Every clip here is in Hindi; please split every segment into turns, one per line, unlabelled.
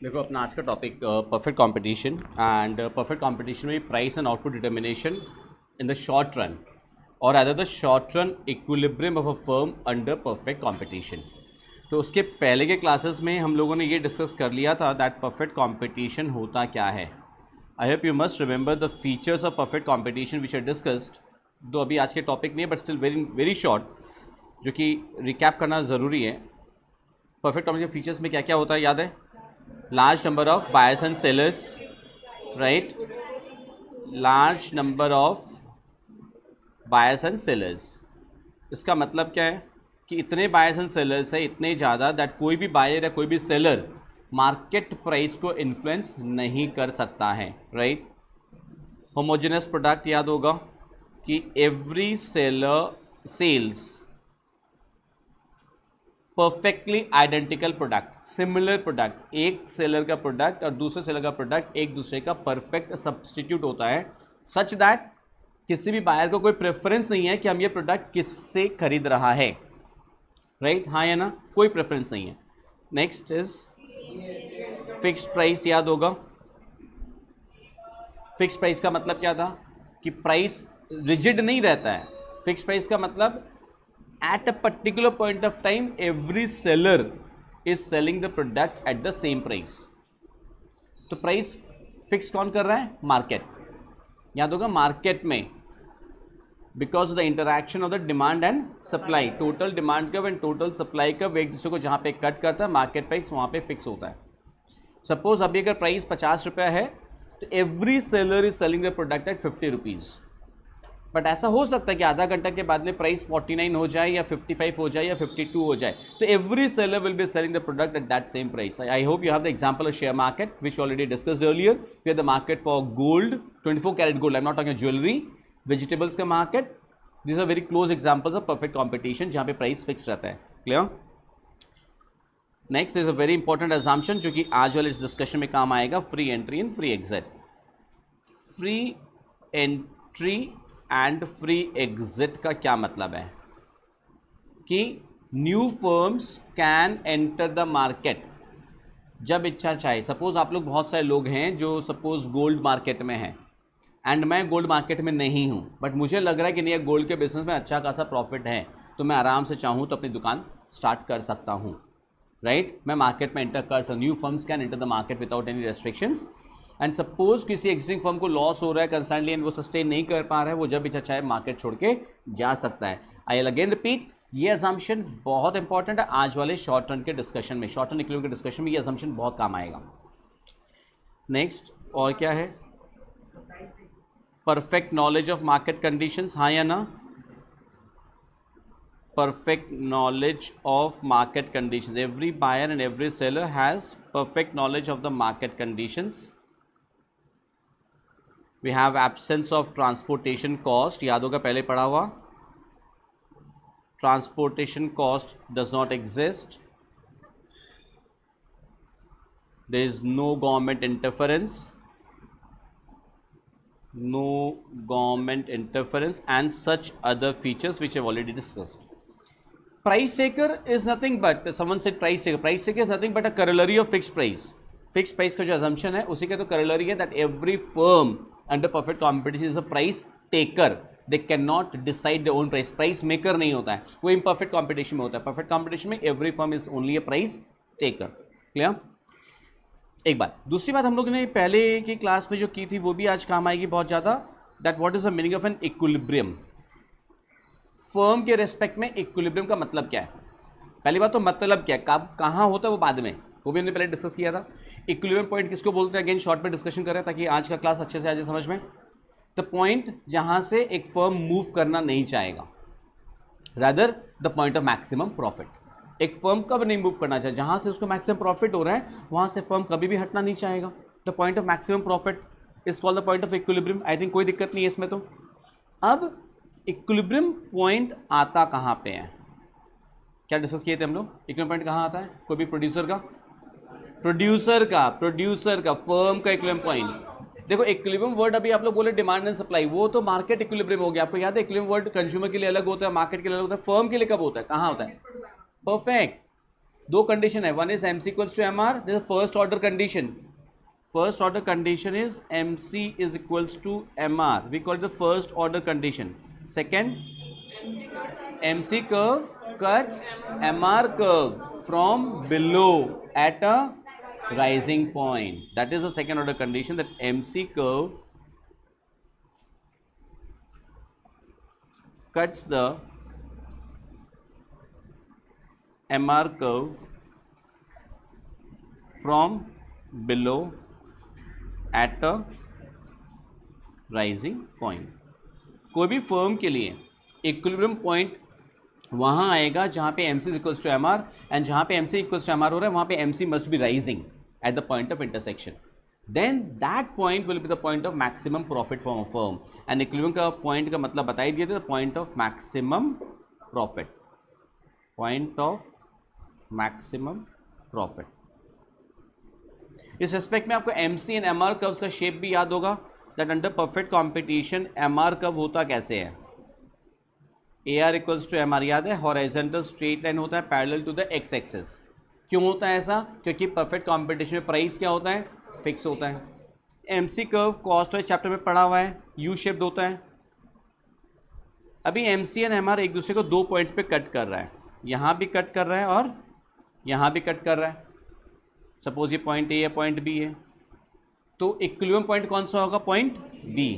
देखो अपना आज का topic perfect competition and perfect competition में price and output determination in the short run और other the short run equilibrium of a firm under perfect competition. तो उसके पहले के क्लासेस में हम लोगों ने ये डिस्कस कर लिया था दैट परफेक्ट कंपटीशन होता क्या है। I hope you must remember the features of perfect competition which are discussed. दो अभी आज के टॉपिक नहीं है बट स्टिल वेरी शॉर्ट, जो कि रिकैप करना ज़रूरी है। परफेक्ट कंपटीशन फीचर्स में क्या क्या होता है याद है? large number of buyers and sellers, right? large number of buyers and sellers। इसका मतलब क्या है कि इतने buyers and sellers है, इतने ज़्यादा दैट कोई भी बायर या कोई भी सेलर मार्केट प्राइस को इन्फ्लुएंस नहीं कर सकता है, राइट? होमोजेनस प्रोडक्ट याद होगा कि every seller sales perfectly identical product, similar product. एक सेलर का प्रोडक्ट और दूसरे सेलर का प्रोडक्ट एक दूसरे का परफेक्ट सब्स्टिट्यूट होता है, सच दैट किसी भी बायर को कोई प्रेफरेंस नहीं है कि हम ये प्रोडक्ट किससे खरीद रहा है, राइट? हाँ या ना? कोई प्रेफरेंस नहीं है। नेक्स्ट इज फिक्स्ड प्राइस याद होगा। फिक्स्ड प्राइस का मतलब क्या था कि प्राइस रिजिड नहीं रहता है। फिक्स्ड प्राइस का मतलब at a particular point of time every seller is selling the product at the same price। तो प्राइस फिक्स कौन कर रहा है? मार्केट। याद होगा मार्केट में because of the interaction of the demand and supply, total demand curve and total supply curve एक दूसरे को जहां पे कट करता है मार्केट प्राइस वहां पे फिक्स होता है। सपोज अभी अगर प्राइस 50 रुपया है तो every seller is selling the product eight 50 rupees. But ऐसा हो सकता है कि आधा घंटा के बाद में प्राइस 49 हो जाए या 55 हो जाए या 52 हो जाए, तो every seller will be selling the product at that same price. I hope you have the example of share market which already discussed earlier. We have the market for gold, 24 carat gold, I am not talking jewellery, vegetables का मार्केट। This are very close examples of perfect competition जहां पे प्राइस फिक्स रहता है। Clear? Next is a very important assumption जो कि आज वाले इस डिस्कशन में काम आएगा, free entry and free exit. Free entry and free exit का क्या मतलब है कि new firms can enter the market जब इच्छा चाहे। सपोज आप लोग बहुत सारे लोग हैं जो सपोज गोल्ड मार्केट में हैं एंड मैं गोल्ड मार्केट में नहीं हूं, बट मुझे लग रहा है कि नहीं गोल्ड के बिजनेस में अच्छा खासा प्रॉफिट है, तो मैं आराम से चाहूं तो अपनी दुकान स्टार्ट कर सकता हूं, राइट? मैं मार्केट में एंटर कर सकता। New firms can enter the market without any restrictions. And suppose किसी एग्जिस्टिंग फर्म को लॉस हो रहा है कंस्टेंटली एंड वो सस्टेन नहीं कर पा रहा है, वो जब इच्छा चाहे मार्केट छोड़ के जा सकता है। आई विल अगेन रिपीट, ये असम्पशन बहुत इंपॉर्टेंट है आज वाले शॉर्ट रन के डिस्कशन में, शॉर्ट रन इक्विलिब्रियम के डिस्कशन में ये असम्पशन बहुत काम आएगा। नेक्स्ट और क्या है? Perfect knowledge of market conditions, हाँ या ना? perfect knowledge of market conditions, every buyer and every seller has perfect knowledge of the market conditions। we have absence of transportation cost, याद होगा पहले पढ़ा हुआ, transportation cost does not exist, there is no government interference, no government interference and such other features which I have already discussed। Price taker is nothing but, someone said price taker is nothing but a corollary of fixed price। fixed price का जो assumption है उसी का तो corollary है that every firm under perfect competition is a price taker, they cannot decide their own price। price maker नहीं होता है, वो imperfect competition में होता है। perfect competition में every firm is only a price taker। clear? एक बात। दूसरी बात हम लोग ने पहले की क्लास में जो की थी वो भी आज काम आएगी बहुत ज़्यादा, that what is the meaning of an equilibrium। Firm के रेस्पेक्ट में इक्विलिब्रियम का मतलब क्या है? पहली बात तो मतलब क्या है, कब कहाँ होता है वो बाद में, वो भी हमने पहले डिस्कस किया था। इक्विलिब्रियम पॉइंट किसको बोलते हैं अगेन शॉर्ट में डिस्कशन कर रहे हैं ताकि आज का क्लास अच्छे से आ जाए समझ में। द पॉइंट जहां से एक फर्म मूव करना नहीं चाहेगा, rather the point of maximum profit. एक फर्म कब नहीं मूव करना चाहे? जहां से उसको मैक्सिमम प्रॉफिट हो रहा है वहां से फर्म कभी भी हटना नहीं चाहेगा। The point of maximum profit is called the point of equilibrium. I think कोई दिक्कत नहीं है इसमें। तो अब इक्विलिब्रियम पॉइंट आता कहाँ पे है? क्या डिस्कस किए थे हम लोग? इक्विलिब्रियम पॉइंट कहाँ आता है? कोई भी प्रोड्यूसर का फर्म का इक्विलिब्रियम पॉइंट। देखो इक्विलिब्रियम वर्ड अभी आप लोग बोले डिमांड एंड सप्लाई, वो तो मार्केट इक्विलिब्रियम हो गया। आपको याद है इक्विलिब्रियम वर्ड कंज्यूमर के लिए अलग होता है, मार्केट के लिए अलग होता है, फर्म के लिए कब होता है, कहाँ होता है? परफेक्ट। दो कंडीशन है, one is MC equals to MR, this is first order condition. First order condition is MC is equals to MR. We call it the first order condition. Second, MC curve cuts MR curve from below at a rising point. That is the second order condition, that MC curve cuts the MR curve from below at a rising point. कोई भी फर्म के लिए इक्विलिब्रियम पॉइंट वहां आएगा जहां पे MC is equals to MR, and जहां पे MC equals to MR हो रहा है वहां पे MC must be rising at the point of intersection. Then that point will be the point of maximum profit for a firm. And equilibrium का पॉइंट का मतलब बता ही दिए थे, point of maximum profit. Point of maximum profit. इस एस्पेक्ट में आपको MC एंड MR कर्व्स का शेप भी याद होगा, that under perfect competition MR curve होता कैसे है. AR इक्वल्स टू MR याद है, हॉरिजॉन्टल स्ट्रेट लाइन होता है parallel to the X axis. क्यों होता है ऐसा? क्योंकि परफेक्ट कॉम्पिटिशन में प्राइस क्या होता है, फिक्स होता है. MC curve cost wise chapter में पढ़ा हुआ है, यू शेप्ड होता है. अभी MC एंड MR एक दूसरे को दो पॉइंट पे कट कर रहा है, यहाँ भी कट कर रहा है और यहाँ भी कट कर रहा है. सपोज ये पॉइंट ए या पॉइंट बी है, तो इक्विलिब्रियम पॉइंट कौन सा होगा, point B.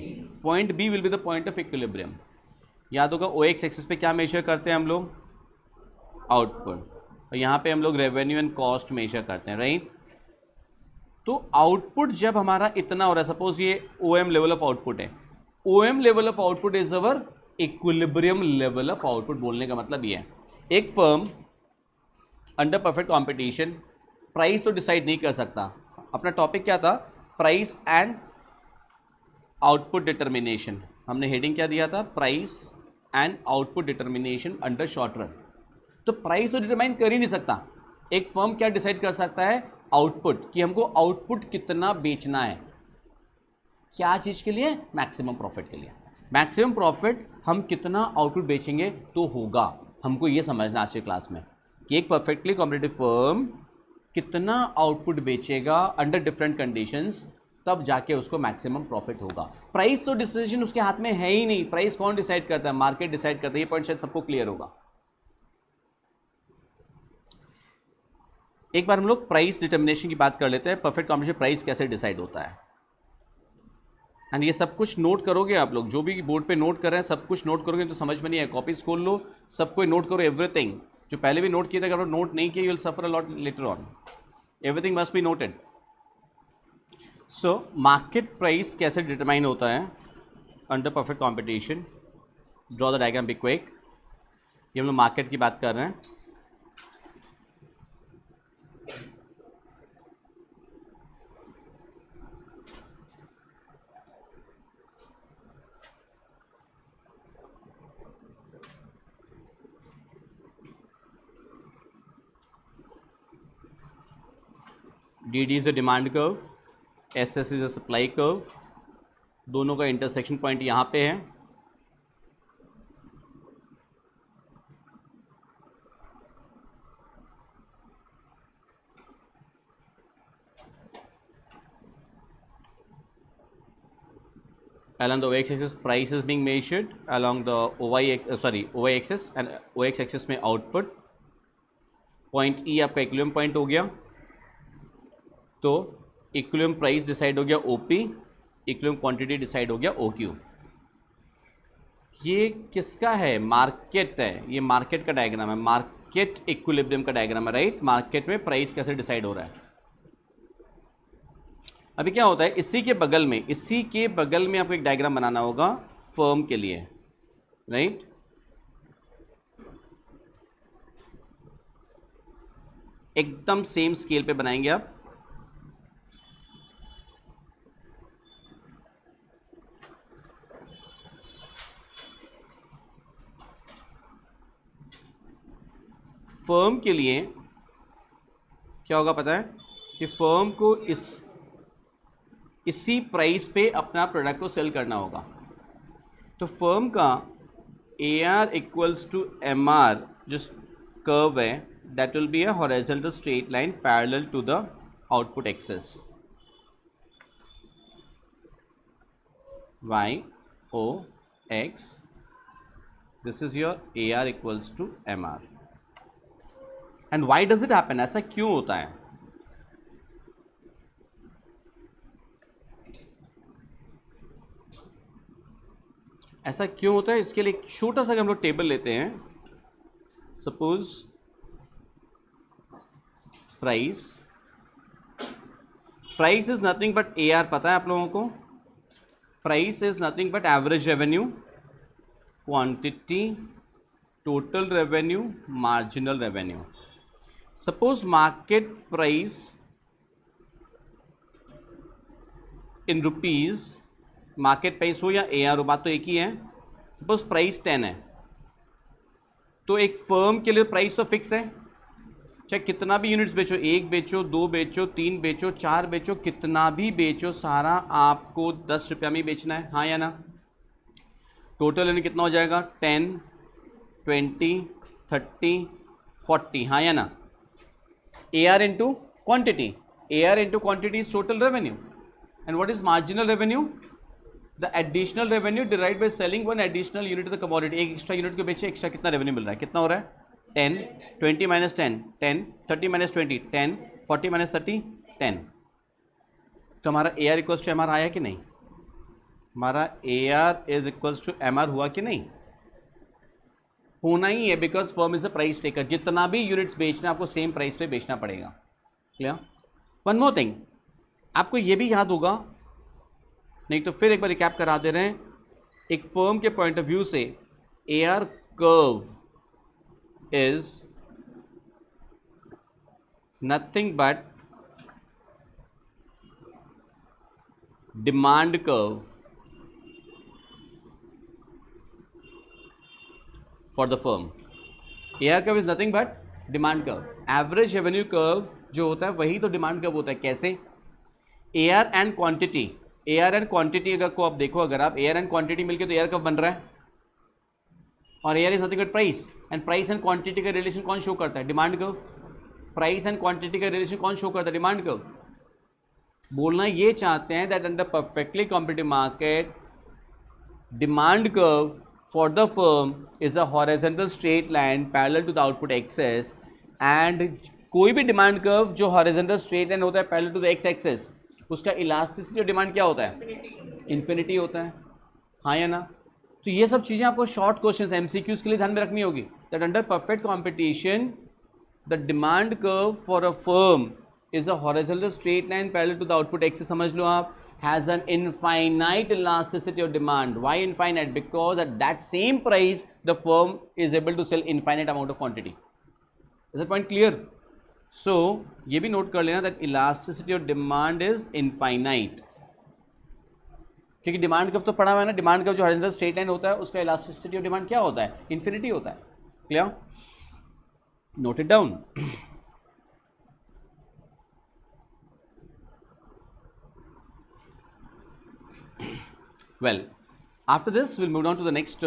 Point B will be the point of equilibrium. याद होगा OX एक्सिस पे क्या मेजर करते हैं हम लोग, आउटपुट, और यहाँ पे हम लोग रेवेन्यू एंड कॉस्ट मेजर करते हैं, राइट. तो आउटपुट जब हमारा इतना हो रहा है, सपोज ये OM लेवल ऑफ आउटपुट है, OM level of output is our equilibrium level of output. बोलने का मतलब ये है, एक firm under perfect competition price तो डिसाइड नहीं कर सकता. अपना टॉपिक क्या था, प्राइस एंड आउटपुट डिटर्मिनेशन. हमने हेडिंग क्या दिया था, price and output determination under short run. तो प्राइस तो डिटरमाइन कर ही नहीं सकता. एक फर्म क्या डिसाइड कर सकता है, आउटपुट, कि हमको आउटपुट कितना बेचना है. क्या चीज के लिए, मैक्सिमम प्रॉफिट के लिए. मैक्सिमम प्रॉफिट हम कितना आउटपुट बेचेंगे तो होगा. हमको ये समझना आज के क्लास में कि एक परफेक्टली कॉम्पिटिटिव फर्म कितना आउटपुट बेचेगा अंडर डिफरेंट कंडीशंस, तब जाके उसको मैक्सिमम प्रॉफिट होगा. प्राइस तो डिसीजन उसके हाथ में है ही नहीं. प्राइस कौन डिसाइड करता है, मार्केट डिसाइड करता है. ये पॉइंट शायद सबको क्लियर होगा. एक बार हम लोग प्राइस डिटर्मिनेशन की बात कर लेते हैं. परफेक्ट कॉम्पिटिशन प्राइस कैसे डिसाइड होता है, एंड ये सब कुछ नोट करोगे आप लोग. जो भी बोर्ड पे नोट कर रहे हैं सब कुछ नोट करोगे तो समझ में नहीं है. कॉपीज खोल लो, सब कोई नोट करो, एवरीथिंग. जो पहले भी नोट किया था, अगर नोट नहीं किया, you will suffer a lot later on. Everything must be noted. So market price कैसे डिटरमाइन होता है under perfect competition. Draw the diagram be quick. ये हम लोग मार्केट की बात कर रहे हैं. DD is a demand curve, SS is a supply curve. दोनों का इंटरसेक्शन पॉइंट यहाँ पे है. Along the OX axis price is being measured, along the OY axis and OX axis में output. पॉइंट E आपका इक्विलिब्रियम पॉइंट हो गया, तो इक्विलिब्रियम प्राइस डिसाइड हो गया OP, इक्विलिब्रियम क्वांटिटी डिसाइड हो गया OQ. ये किसका है, मार्केट है. ये मार्केट का डायग्राम है, मार्केट इक्विलिब्रियम का डायग्राम है, राइट. मार्केट में प्राइस कैसे डिसाइड हो रहा है. अभी क्या होता है, इसी के बगल में आपको एक डायग्राम बनाना होगा फर्म के लिए, राइट. एकदम सेम स्केल पे बनाएंगे आप. फर्म के लिए क्या होगा पता है, कि फर्म को इसी प्राइस पे अपना प्रोडक्ट को सेल करना होगा. तो फर्म का AR इक्वल्स टू MR जो कर्व है that will be a horizontal straight line parallel to the output axis. Y O X, this is your AR equals to MR. And why does it happen? ऐसा क्यों होता है? ऐसा क्यों होता है? इसके लिए एक छोटा सा हम लोग टेबल लेते हैं. Suppose price is nothing but AR. पता है आप लोगों को? Price is nothing but average revenue, quantity, total revenue, marginal revenue. Suppose market price in rupees, market price हो या AR हो, बात तो एक ही है. सपोज प्राइस 10 है, तो एक फर्म के लिए प्राइस तो फिक्स है, चाहे कितना भी यूनिट्स बेचो, 1 बेचो, 2 बेचो, 3 बेचो, 4 बेचो, कितना भी बेचो, सारा आपको 10 रुपया में ही बेचना है, हाँ या ना? टोटल यानी कितना हो जाएगा? 10, 20, 30, 40, हाँ या ना? AR into quantity. AR into quantity is total revenue. And what is marginal revenue? The additional revenue derived by selling one additional unit of the commodity. एक एक्स्ट्रा यूनिट को बेचे, एक्स्ट्रा कितना रेवेन्यू मिल रहा है? कितना हो रहा है? 10, 20 minus 10, 10, 30 minus 20, 10, 40 minus 30, 10. तो हमारा AR इक्वल्स टू MR आया कि नहीं? हमारा AR is equals to MR हुआ कि नहीं? होना ही है, because firm is a price taker. जितना भी यूनिट्स बेचना है आपको सेम प्राइस पे बेचना पड़ेगा. क्लियर? वन मोर थिंग, आपको ये भी याद होगा, नहीं तो फिर एक बार रिकैप करा दे रहे हैं. एक फर्म के पॉइंट ऑफ व्यू से AR curve is nothing but demand curve for the firm. AR curve is nothing but demand curve. Average revenue curve जो होता है वही तो डिमांड कर्व होता है. कैसे? AR and quantity, AR and quantity अगर को आप देखो, अगर आप AR एंड क्वांटिटी मिलके तो AR कर्व बन रहा है, और AR is nothing but price. And price and quantity का रिलेशन कौन शो करता है? Demand curve. Price and quantity का रिलेशन कौन शो करता है? Demand curve. बोलना ये चाहते हैं that under perfectly competitive market, demand curve for the firm is a horizontal straight line parallel to the output axis. And कोई भी डिमांड कर्व जो हॉरिजॉन्टल स्ट्रेट लाइन होता है parallel to the x access, उसका इलास्टिसिटी ऑफ डिमांड क्या होता है? इन्फिनिटी होता है, हाँ या ना? तो ये सब चीज़ें आपको शॉर्ट क्वेश्चंस MCQs के लिए ध्यान में रखनी होगी. That under perfect competition the demand curve for a firm is a horizontal straight line parallel to the output axis. समझ लो आप, has an infinite elasticity of demand. Why infinite? Because at that same price the firm is able to sell infinite amount of quantity. Is that point clear? So ये भी नोट कर लेना that elasticity of demand is infinite, क्योंकि डिमांड कर्व तो पढ़ा हुआ है ना. डिमांड कर्व जो हॉरिजॉन्टल स्ट्रेट लाइन होता है उसका इलास्टिसिटी ऑफ डिमांड क्या होता है? इन्फिनिटी होता है. Clear? Note it down. Well, after this will move down to the next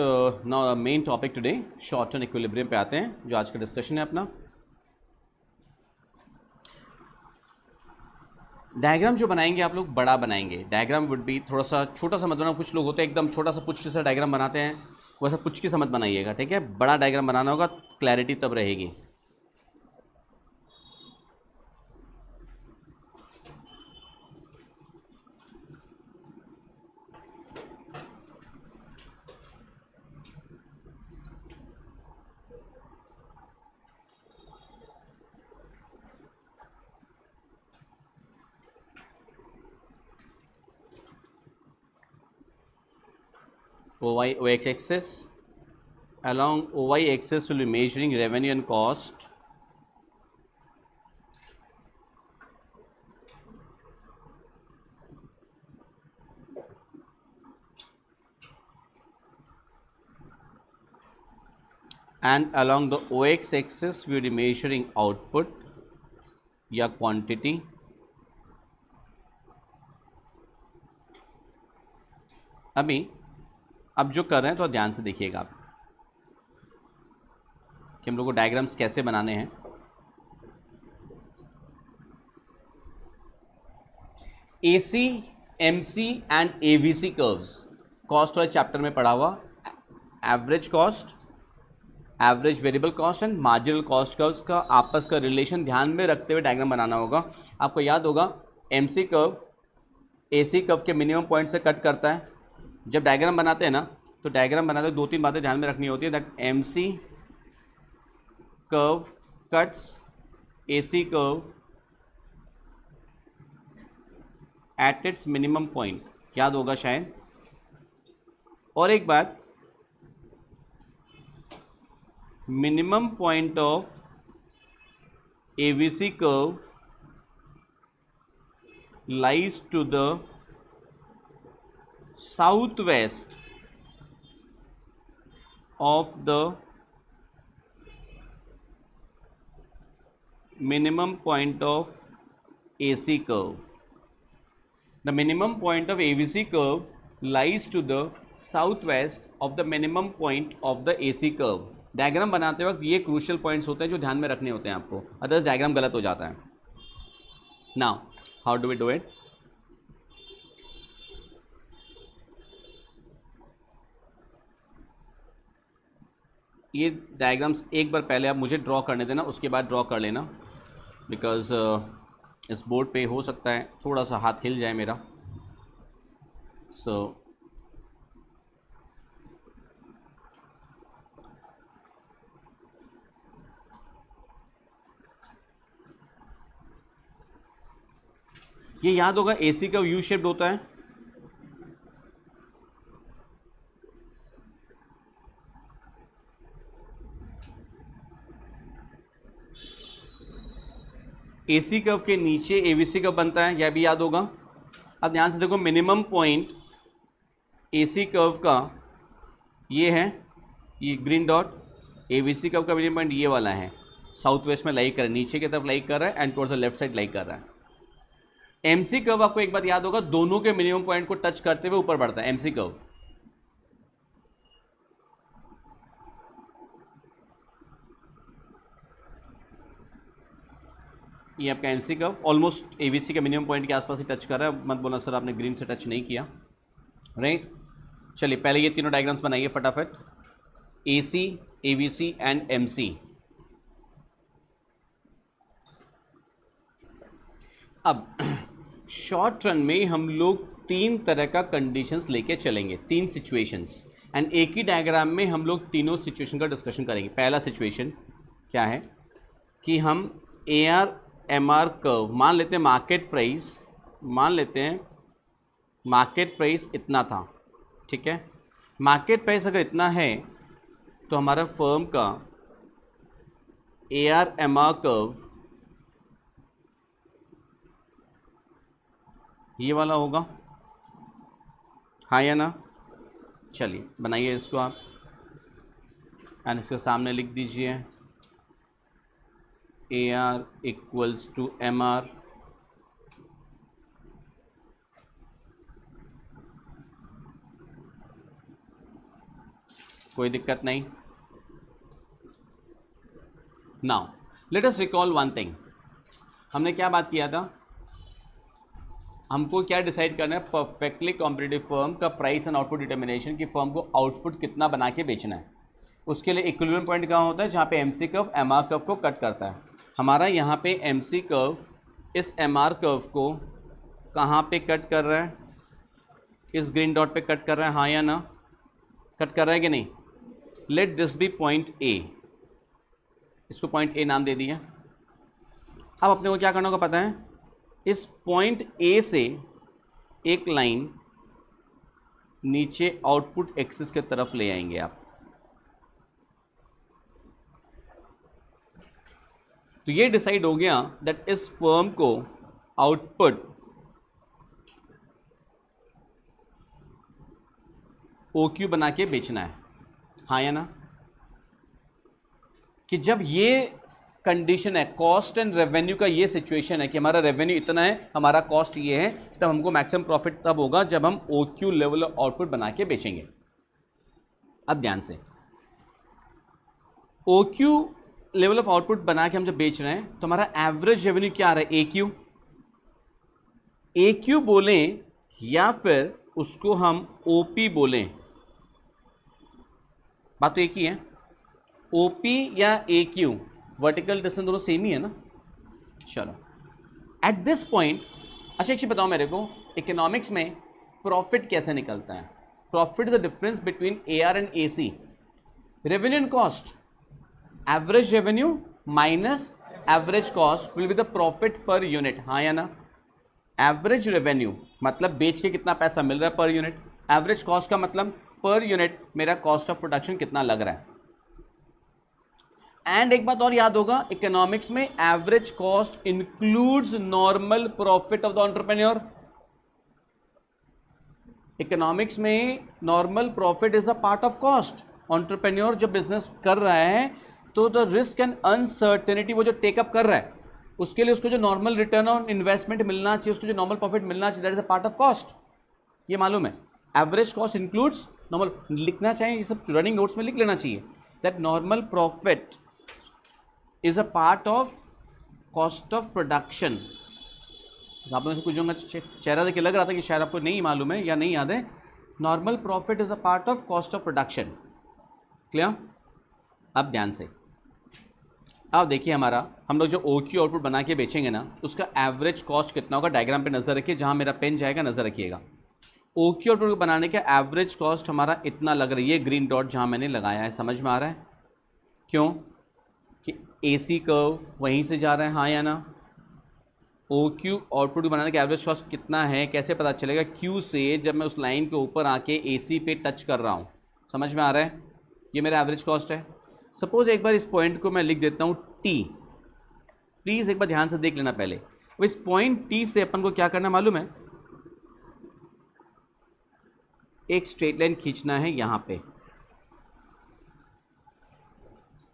main topic today. Short term equilibrium पे आते हैं, जो आज का डिस्कशन है अपना. डायग्राम जो बनाएंगे आप लोग बड़ा बनाएंगे. डायग्राम वुड बी थोड़ा सा छोटा सा मत बनाना. कुछ लोग होते हैं एकदम छोटा सा पुच्छ सा डायग्राम बनाते हैं, वैसा पुच्छ सा मत बनाइएगा, ठीक है? बड़ा डायग्राम बनाना होगा, क्लैरिटी तब रहेगी. OX axis. Along OY axis will be measuring revenue and cost. And along the OX axis we will be measuring output या quantity. अभी अब जो कर रहे हैं तो ध्यान से देखिएगा आप कि हम लोग को डायग्राम्स कैसे बनाने हैं. AC, MC and AVC curves cost वाले चैप्टर में पढ़ा हुआ, average cost, average variable cost and marginal cost curves का आपस का रिलेशन ध्यान में रखते हुए डायग्राम बनाना होगा। आपको याद होगा MC कर्व AC कर्व के मिनिमम पॉइंट से कट करता है। जब डायग्राम बनाते हैं ना, तो डायग्राम बनाते हैं 2-3 बातें ध्यान में रखनी होती है, that MC curve cuts AC curve at its minimum point, याद होगा शायद। और एक बात, minimum point of AVC curve lies to the southwest of the minimum point of AC curve. The minimum point of AVC curve lies to the southwest of the minimum point of the AC curve. Diagram बनाते वक्त ये क्रूशियल पॉइंट्स होते हैं जो ध्यान में रखने होते हैं आपको, अदरवाइज डायग्राम गलत हो जाता है। Now how do we do it? ये डायग्राम्स एक बार पहले आप मुझे ड्रॉ करने देना, उसके बाद ड्रॉ कर लेना, बिकॉज इस बोर्ड पे हो सकता है थोड़ा सा हाथ हिल जाए मेरा। सो ये याद होगा AC का यू शेप्ड होता है, AC कर्व के नीचे AVC कर्व बनता है, यह भी याद होगा। अब ध्यान से देखो, मिनिमम पॉइंट AC कर्व का ये है, ये ग्रीन डॉट, AVC कर्व का मिनिमम पॉइंट ये वाला है, साउथ वेस्ट में लाई कर रहा है, नीचे की तरफ लाई कर रहा है and towards the left side लाई कर रहा है। MC कर्व आपको एक बात याद होगा, दोनों के मिनिमम पॉइंट को टच करते हुए ऊपर बढ़ता है MC कर्व। ये आपका MC कर्व ऑलमोस्ट AVC के मिनिमम पॉइंट के आसपास ही टच कर रहा है। मत बोलना सर आपने ग्रीन से टच नहीं किया, राइट? चलिए पहले ये तीनों डायग्राम्स बनाइए फटाफट, AC, AVC एंड MC। अब शॉर्ट रन में हम लोग 3 तरह का कंडीशंस लेके चलेंगे, 3 सिचुएशंस, एंड एक ही डायग्राम में हम लोग तीनों सिचुएशन का डिस्कशन करेंगे। पहला सिचुएशन क्या है कि हम AR MR कर्व मान लेते हैं, मार्केट प्राइस मान लेते हैं, मार्केट प्राइस इतना था, ठीक है। मार्केट प्राइस अगर इतना है तो हमारा फर्म का AR MR कर्व ये वाला होगा, हाँ या ना? चलिए बनाइए इसको आप, एंड इसके सामने लिख दीजिए AR इक्वल्स टू MR, कोई दिक्कत नहीं। Now let us recall one thing, हमने क्या बात किया था? हमको क्या डिसाइड करना है? परफेक्टली कॉम्पिटिटिव फर्म का प्राइस एंड आउटपुट डिटर्मिनेशन की फर्म को आउटपुट कितना बना के बेचना है। उसके लिए इक्विलिब्रियम पॉइंट कहाँ होता है? जहाँ पे MC कर्व MR कर्व को कट करता है। हमारा यहाँ पे MC कर्व इस MR कर्व को कहाँ पे कट कर रहा है? इस ग्रीन डॉट पे कट कर रहा है, हाँ या ना? कट कर रहा है कि नहीं? Let this be point A, इसको पॉइंट A नाम दे दिया। अब अपने को क्या करना होगा पता है? इस पॉइंट A से एक लाइन नीचे आउटपुट एक्सिस के तरफ ले आएंगे आप। तो ये डिसाइड हो गया दैट इस फर्म को आउटपुट OQ बना के बेचना है, हाँ या ना? कि जब ये कंडीशन है, कॉस्ट एंड रेवेन्यू का ये सिचुएशन है कि हमारा रेवेन्यू इतना है, हमारा कॉस्ट ये है, तब हमको मैक्सिमम प्रॉफिट तब होगा जब हम OQ लेवल ऑफ आउटपुट बना के बेचेंगे। अब ध्यान से, OQ लेवल ऑफ आउटपुट बना के हम जब बेच रहे हैं तो हमारा एवरेज रेवेन्यू क्या आ रहा है? AQ। AQ बोलें या फिर उसको हम OP बोलें, बात तो एक ही है। OP या AQ, वर्टिकल डिस्टेंस दोनों सेम ही है ना। चलो एट दिस पॉइंट, अच्छा एक चीज बताओ मेरे को, इकोनॉमिक्स में प्रॉफिट कैसे निकलता है? Profit is the difference between AR and AC, revenue and cost. Average revenue minus average cost will be the profit per unit, हाँ या ना? एवरेज रेवेन्यू मतलब बेच के कितना पैसा मिल रहा है पर यूनिट, एवरेज कॉस्ट का मतलब पर यूनिट मेरा कॉस्ट ऑफ प्रोडक्शन कितना लग रहा है। एंड एक बात और याद होगा, इकोनॉमिक्स में average cost includes normal profit of the entrepreneur. Economics में normal profit is a part of cost. Entrepreneur जब बिजनेस कर रहा है तो द रिस्क एंड अनसर्टेनिटी वो जो टेकअप कर रहा है, उसके लिए उसको जो नॉर्मल रिटर्न ऑन इन्वेस्टमेंट मिलना चाहिए, उसको जो नॉर्मल प्रॉफिट मिलना चाहिए, that is a part of cost. ये मालूम है? एवरेज कॉस्ट इंक्लूड्स नॉर्मल, लिखना चाहिए ये सब, रनिंग नोट्स में लिख लेना चाहिए, that normal profit is a part of cost of production. आप लोगों से पूछूंगा, चेहरा देख के लग रहा था कि शायद आपको नहीं मालूम है या नहीं याद है। Normal profit is a part of cost of production. Clear? अब ध्यान से अब देखिए, हमारा हम लोग जो OQ आउटपुट बना के बेचेंगे ना, उसका एवरेज कॉस्ट कितना होगा, डायग्राम पे नजर रखिए, जहां मेरा पेन जाएगा नजर रखिएगा। OQ आउटपुट को बनाने का एवरेज कॉस्ट हमारा इतना लग रही है, ग्रीन डॉट जहां मैंने लगाया है, समझ में आ रहा है? क्यों? कि AC कर्व वहीं से जा रहा है, हाँ या ना? OQ आउटपुट को बनाने का एवरेज कॉस्ट कितना है, कैसे पता चलेगा? Q से जब मैं उस लाइन के ऊपर आके AC पे टच कर रहा हूँ, समझ में आ रहा है? ये मेरा एवरेज कॉस्ट है। सपोज एक बार इस पॉइंट को मैं लिख देता हूँ T, प्लीज एक बार ध्यान से देख लेना पहले। वो इस पॉइंट T से अपन को क्या करना मालूम है? एक स्ट्रेट लाइन खींचना है यहां पे,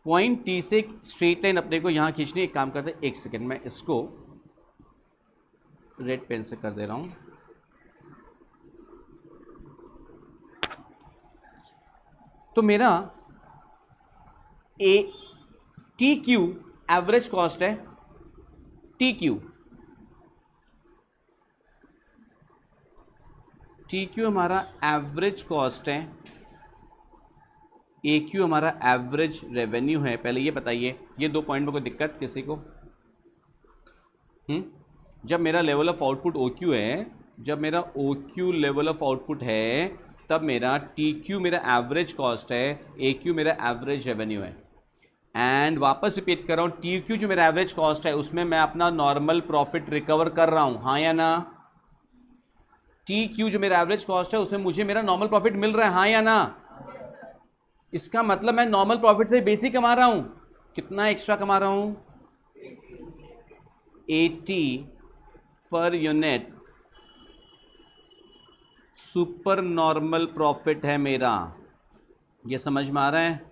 पॉइंट T से स्ट्रेट लाइन अपने को यहां खींचनी। एक काम करते हैं, एक सेकेंड में इसको रेड पेन से कर दे रहा हूं। तो मेरा TQ एवरेज कॉस्ट है, TQ हमारा एवरेज कॉस्ट है, AQ हमारा एवरेज रेवेन्यू है। पहले ये बताइए, ये दो पॉइंट में कोई दिक्कत किसी को? जब मेरा लेवल ऑफ आउटपुट OQ है, जब मेरा OQ लेवल ऑफ आउटपुट है, तब मेरा TQ मेरा एवरेज कॉस्ट है, AQ मेरा एवरेज रेवेन्यू है। एंड वापस रिपीट कर रहा हूं, TQ जो मेरा एवरेज कॉस्ट है उसमें मैं अपना नॉर्मल प्रॉफिट रिकवर कर रहा हूं, हाँ या ना? TQ जो मेरा एवरेज कॉस्ट है उसमें मुझे मेरा नॉर्मल प्रॉफिट मिल रहा है, हाँ या ना? इसका मतलब मैं नॉर्मल प्रॉफिट से बेसिक कमा रहा हूं। कितना एक्स्ट्रा कमा रहा हूं? 80 per unit super normal profit है मेरा। ये समझ में आ रहा है?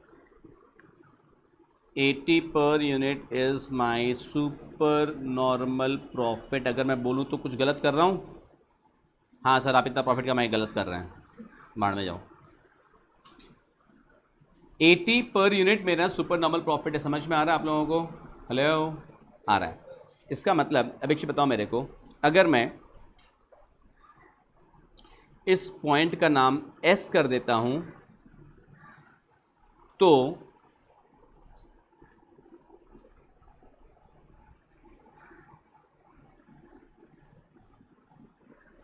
80 per unit is my super normal profit. अगर मैं बोलूं तो कुछ गलत कर रहा हूं? हाँ सर, आप इतना प्रॉफिट का मैं गलत कर रहे हैं, बाढ़ में जाओ। 80 पर यूनिट मेरा सुपर नॉर्मल प्रॉफिट है। समझ में आ रहा है आप लोगों को? हेलो, आ रहा है? इसका मतलब अब एक चीज बताओ मेरे को, अगर मैं इस पॉइंट का नाम S कर देता हूं तो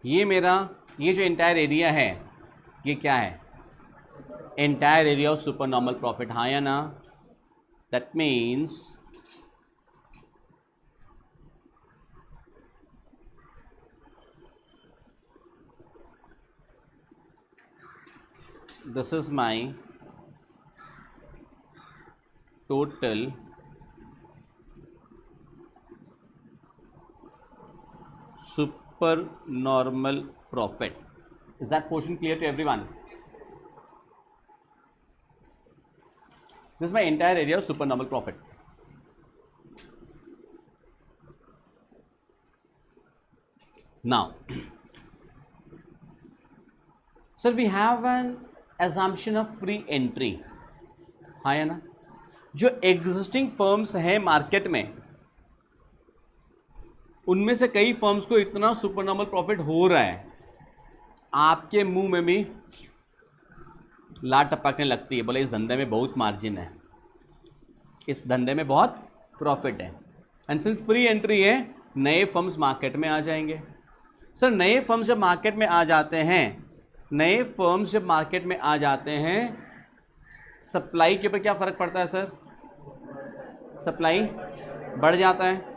ये मेरा, ये जो एंटायर एरिया है, ये क्या है? Entire area of super normal profit, हाँ या ना? That means this is my total super normal profit. Is that portion clear to everyone? This is my entire area of super normal profit. Now sir, we have an assumption of free entry, हाँ या ना? जो एग्जिस्टिंग फर्म्स हैं मार्केट में उनमें से कई फर्म्स को इतना सुपरनॉर्मल प्रॉफिट हो रहा है, आपके मुंह में भी लात टपकने लगती है, बोले इस धंधे में बहुत मार्जिन है, इस धंधे में बहुत प्रॉफिट है। एंड सिंस फ्री एंट्री है, नए फर्म्स मार्केट में आ जाएंगे। सर नए फर्म्स जब मार्केट में आ जाते हैं, नए फर्म्स जब मार्केट में आ जाते हैं, सप्लाई के ऊपर क्या फ़र्क पड़ता है सर? सप्लाई बढ़ जाता है।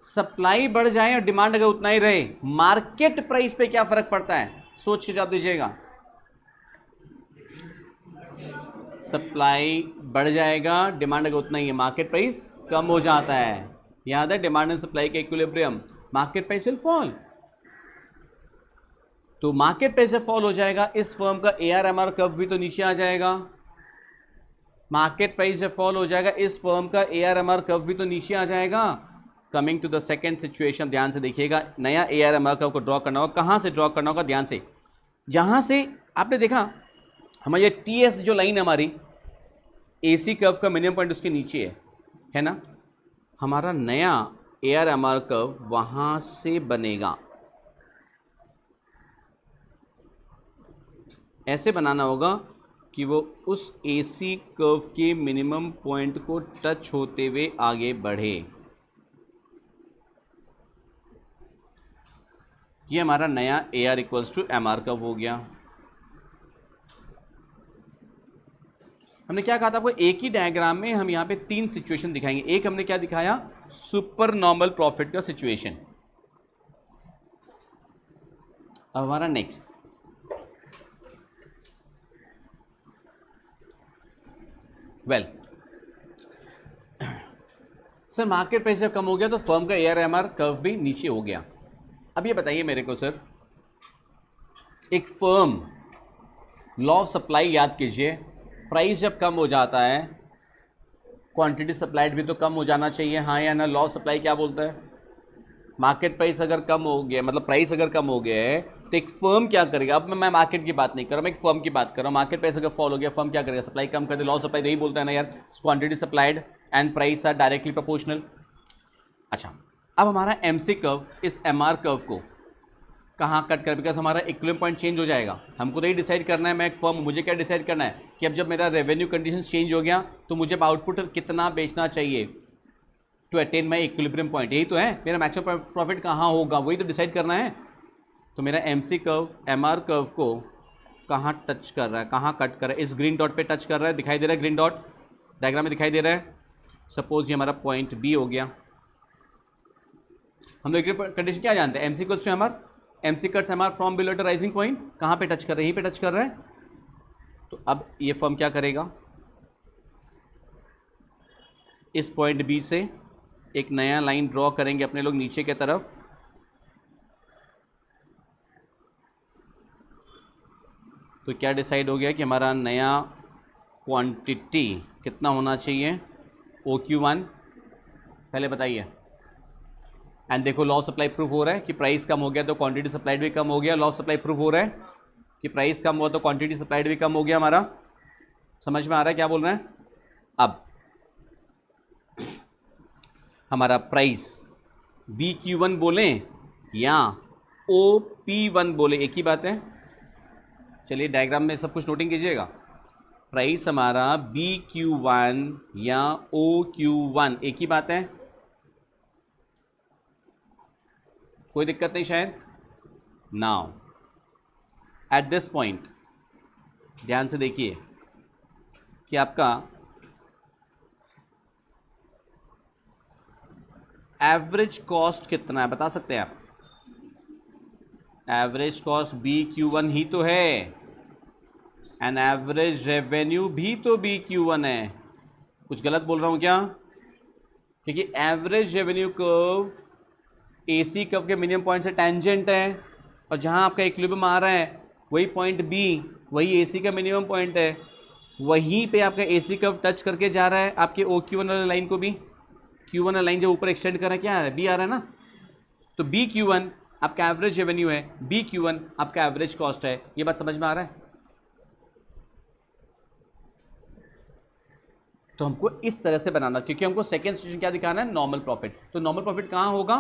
सप्लाई बढ़ जाए और डिमांड अगर उतना ही रहे, मार्केट प्राइस पे क्या फ़र्क पड़ता है? सोच के जवाब दीजिएगा। सप्लाई बढ़ जाएगा, डिमांड अगर उतना ही है, मार्केट प्राइस कम हो जाता है। याद है, डिमांड एंड सप्लाई का equilibrium, market price will fall. तो मार्केट प्राइस जब फॉल हो जाएगा, इस फर्म का ARMR कर्व भी तो नीचे आ जाएगा। मार्केट प्राइस जब फॉल हो जाएगा, इस फर्म का ARMR कर्व भी तो नीचे आ जाएगा। Coming to the second situation, ध्यान से देखिएगा, नया ARMR कर्व को ड्रॉ करना होगा। कहां से ड्रॉ करना होगा? ध्यान से, जहां से आपने देखा हमारी TS जो लाइन हमारी AC कर्व का मिनिमम पॉइंट उसके नीचे है ना, हमारा नया ARMR कर्व वहां से बनेगा। ऐसे बनाना होगा कि वो उस AC कर्व के मिनिमम पॉइंट को टच होते हुए आगे बढ़े। ये हमारा नया AR equals to MR curve हो गया। हमने क्या कहा था आपको? एक ही डायग्राम में हम यहां पे 3 सिचुएशन दिखाएंगे। एक हमने क्या दिखाया? सुपर नॉर्मल प्रॉफिट का सिचुएशन। अब हमारा नेक्स्ट, सर मार्केट प्राइस जब कम हो गया तो फर्म का ARMR कर्व भी नीचे हो गया। अब ये बताइए मेरे को सर, एक फर्म, लॉ ऑफ सप्लाई याद कीजिए, प्राइस जब कम हो जाता है, क्वांटिटी सप्लाइड भी तो कम हो जाना चाहिए, हाँ या ना? लॉ ऑफ सप्लाई क्या बोलता है? मार्केट प्राइस अगर कम हो गया, मतलब प्राइस अगर कम हो गया है, तो एक फर्म क्या करेगा? अब मैं मार्केट की बात नहीं कर रहा, मैं एक फर्म की बात कर रहा हूँ। मार्केट प्राइस अगर फॉल हो गया, फर्म क्या करेगा? सप्लाई कम कर दे। लॉ ऑफ सप्लाई तो यही बोलता है ना यार, quantity supplied and price are directly proportional. अच्छा, अब हमारा MC कर्व इस MR कर्व को कहाँ कट कर, बिकॉज हमारा इक्विलिब्रियम पॉइंट चेंज हो जाएगा। हमको तो ये डिसाइड करना है, मैं एक फर्म, मुझे क्या डिसाइड करना है कि अब जब मेरा रेवेन्यू कंडीशन चेंज हो गया तो मुझे आउटपुट कितना बेचना चाहिए to attain my equilibrium point. यही तो है, मेरा मैक्सिमम प्रॉफिट कहाँ होगा, वही तो डिसाइड करना है। तो मेरा MC कर्व MR कर्व को कहाँ टच कर रहा है, कहाँ कट कर रहा है? इस ग्रीन डॉट पे टच कर रहा है, दिखाई दे रहा है ग्रीन डॉट, डायग्राम में दिखाई दे रहा है। सपोज ये हमारा पॉइंट B हो गया। हम लोग कंडीशन क्या जानते हैं? MC equals to MR, MC cuts MR from below to rising point. कहाँ पे टच कर रहा है? यहीं पे टच कर रहा है। तो अब ये फर्म क्या करेगा? इस पॉइंट B से एक नया लाइन ड्रॉ करेंगे अपने लोग नीचे की तरफ। तो क्या डिसाइड हो गया कि हमारा नया क्वांटिटी कितना होना चाहिए? OQ1 पहले बताइए। एंड देखो, लॉ सप्लाई प्रूफ हो रहा है कि प्राइस कम हो गया तो क्वांटिटी सप्लाइड भी कम हो गया। लॉ सप्लाई प्रूफ हो रहा है कि प्राइस कम हुआ तो क्वांटिटी सप्लाइड भी कम हो गया। हमारा समझ में आ रहा है क्या बोल रहे हैं? अब हमारा प्राइस BQ1 बोले या OP1 बोले, एक ही बात है। चलिए डायग्राम में सब कुछ नोटिंग कीजिएगा। प्राइस हमारा BQ1 या OQ1 एक ही बात है, कोई दिक्कत नहीं शायद। नाउ एट दिस पॉइंट ध्यान से देखिए कि आपका एवरेज कॉस्ट कितना है, बता सकते हैं आप? एवरेज कॉस्ट BQ1 ही तो है, एंड एवरेज रेवेन्यू भी तो BQ1 है। कुछ गलत बोल रहा हूं क्या? क्योंकि average revenue curve AC curve के मिनिमम पॉइंट से टेंजेंट है, और जहां आपका इक्विलिब्रियम आ रहा है वही पॉइंट B, वही AC का मिनिमम पॉइंट है, वहीं पे आपका AC कर्व टच करके जा रहा है आपके OQ1 वाले लाइन को भी। Q1 लाइन जब ऊपर एक्सटेंड कर रहा है, क्या आ रहा है? B आ रहा है ना। तो BQ1 आपका एवरेज रेवेन्यू है, BQ1 आपका एवरेज कॉस्ट है। ये बात समझ में आ रहा है? तो हमको इस तरह से बनाना, क्योंकि हमको सेकेंड सिचुएशन क्या दिखाना है, नॉर्मल प्रॉफिट। तो नॉर्मल प्रॉफिट कहाँ होगा,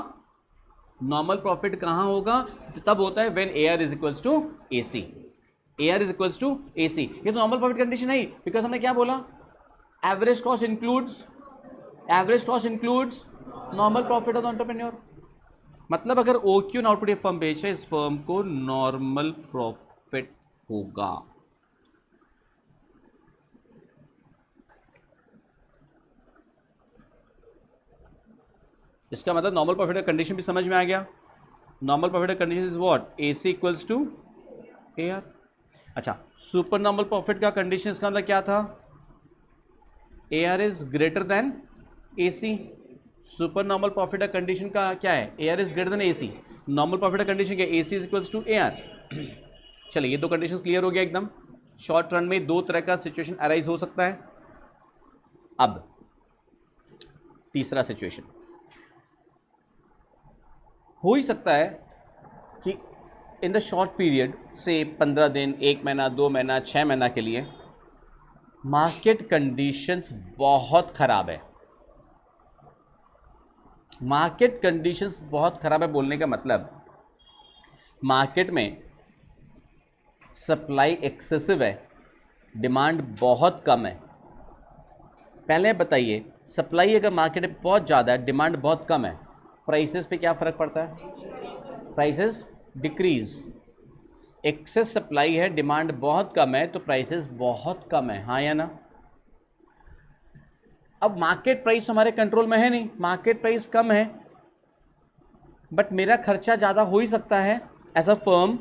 नॉर्मल प्रॉफिट कहाँ होगा, तो तब होता है when AR is equals to AC। AR is equals to AC। ये तो नॉर्मल प्रॉफिट कंडीशन है, बिकॉज हमने क्या बोला, average cost includes normal profit of the entrepreneur. मतलब अगर OQ आउटपुट ये फर्म बेच है, इस फर्म को नॉर्मल प्रॉफिट होगा। इसका मतलब नॉर्मल प्रॉफिट का कंडीशन भी समझ में आ गया। नॉर्मल प्रॉफिट का condition is what, AC equals to AR। अच्छा, सुपर नॉर्मल प्रॉफिट का कंडीशन इसका मतलब क्या था, AR is greater than AC। Super normal profit का कंडीशन का क्या है, AR is greater than AC। Normal profit का कंडीशन क्या है, AC is equals to AR। चलिए, ये दो कंडीशंस क्लियर हो गया एकदम। शॉर्ट रन में दो तरह का सिचुएशन अराइज हो सकता है। अब तीसरा सिचुएशन हो ही सकता है कि इन द शॉर्ट पीरियड से 15 दिन, 1 महीना, 2 महीना, 6 महीना के लिए मार्केट कंडीशंस बहुत खराब है। मार्केट कंडीशंस बहुत खराब है बोलने का मतलब, मार्केट में सप्लाई एक्सेसिव है, डिमांड बहुत कम है। पहले बताइए, सप्लाई अगर मार्केट में बहुत ज़्यादा है, डिमांड बहुत कम है, प्राइसेस पे क्या फ़र्क पड़ता है, प्राइसेस डिक्रीज। एक्सेस सप्लाई है, डिमांड बहुत कम है, तो प्राइसेस बहुत कम है, हाँ या ना। अब मार्केट प्राइस हमारे कंट्रोल में है नहीं, मार्केट प्राइस कम है, बट मेरा खर्चा ज़्यादा हो ही सकता है as a firm,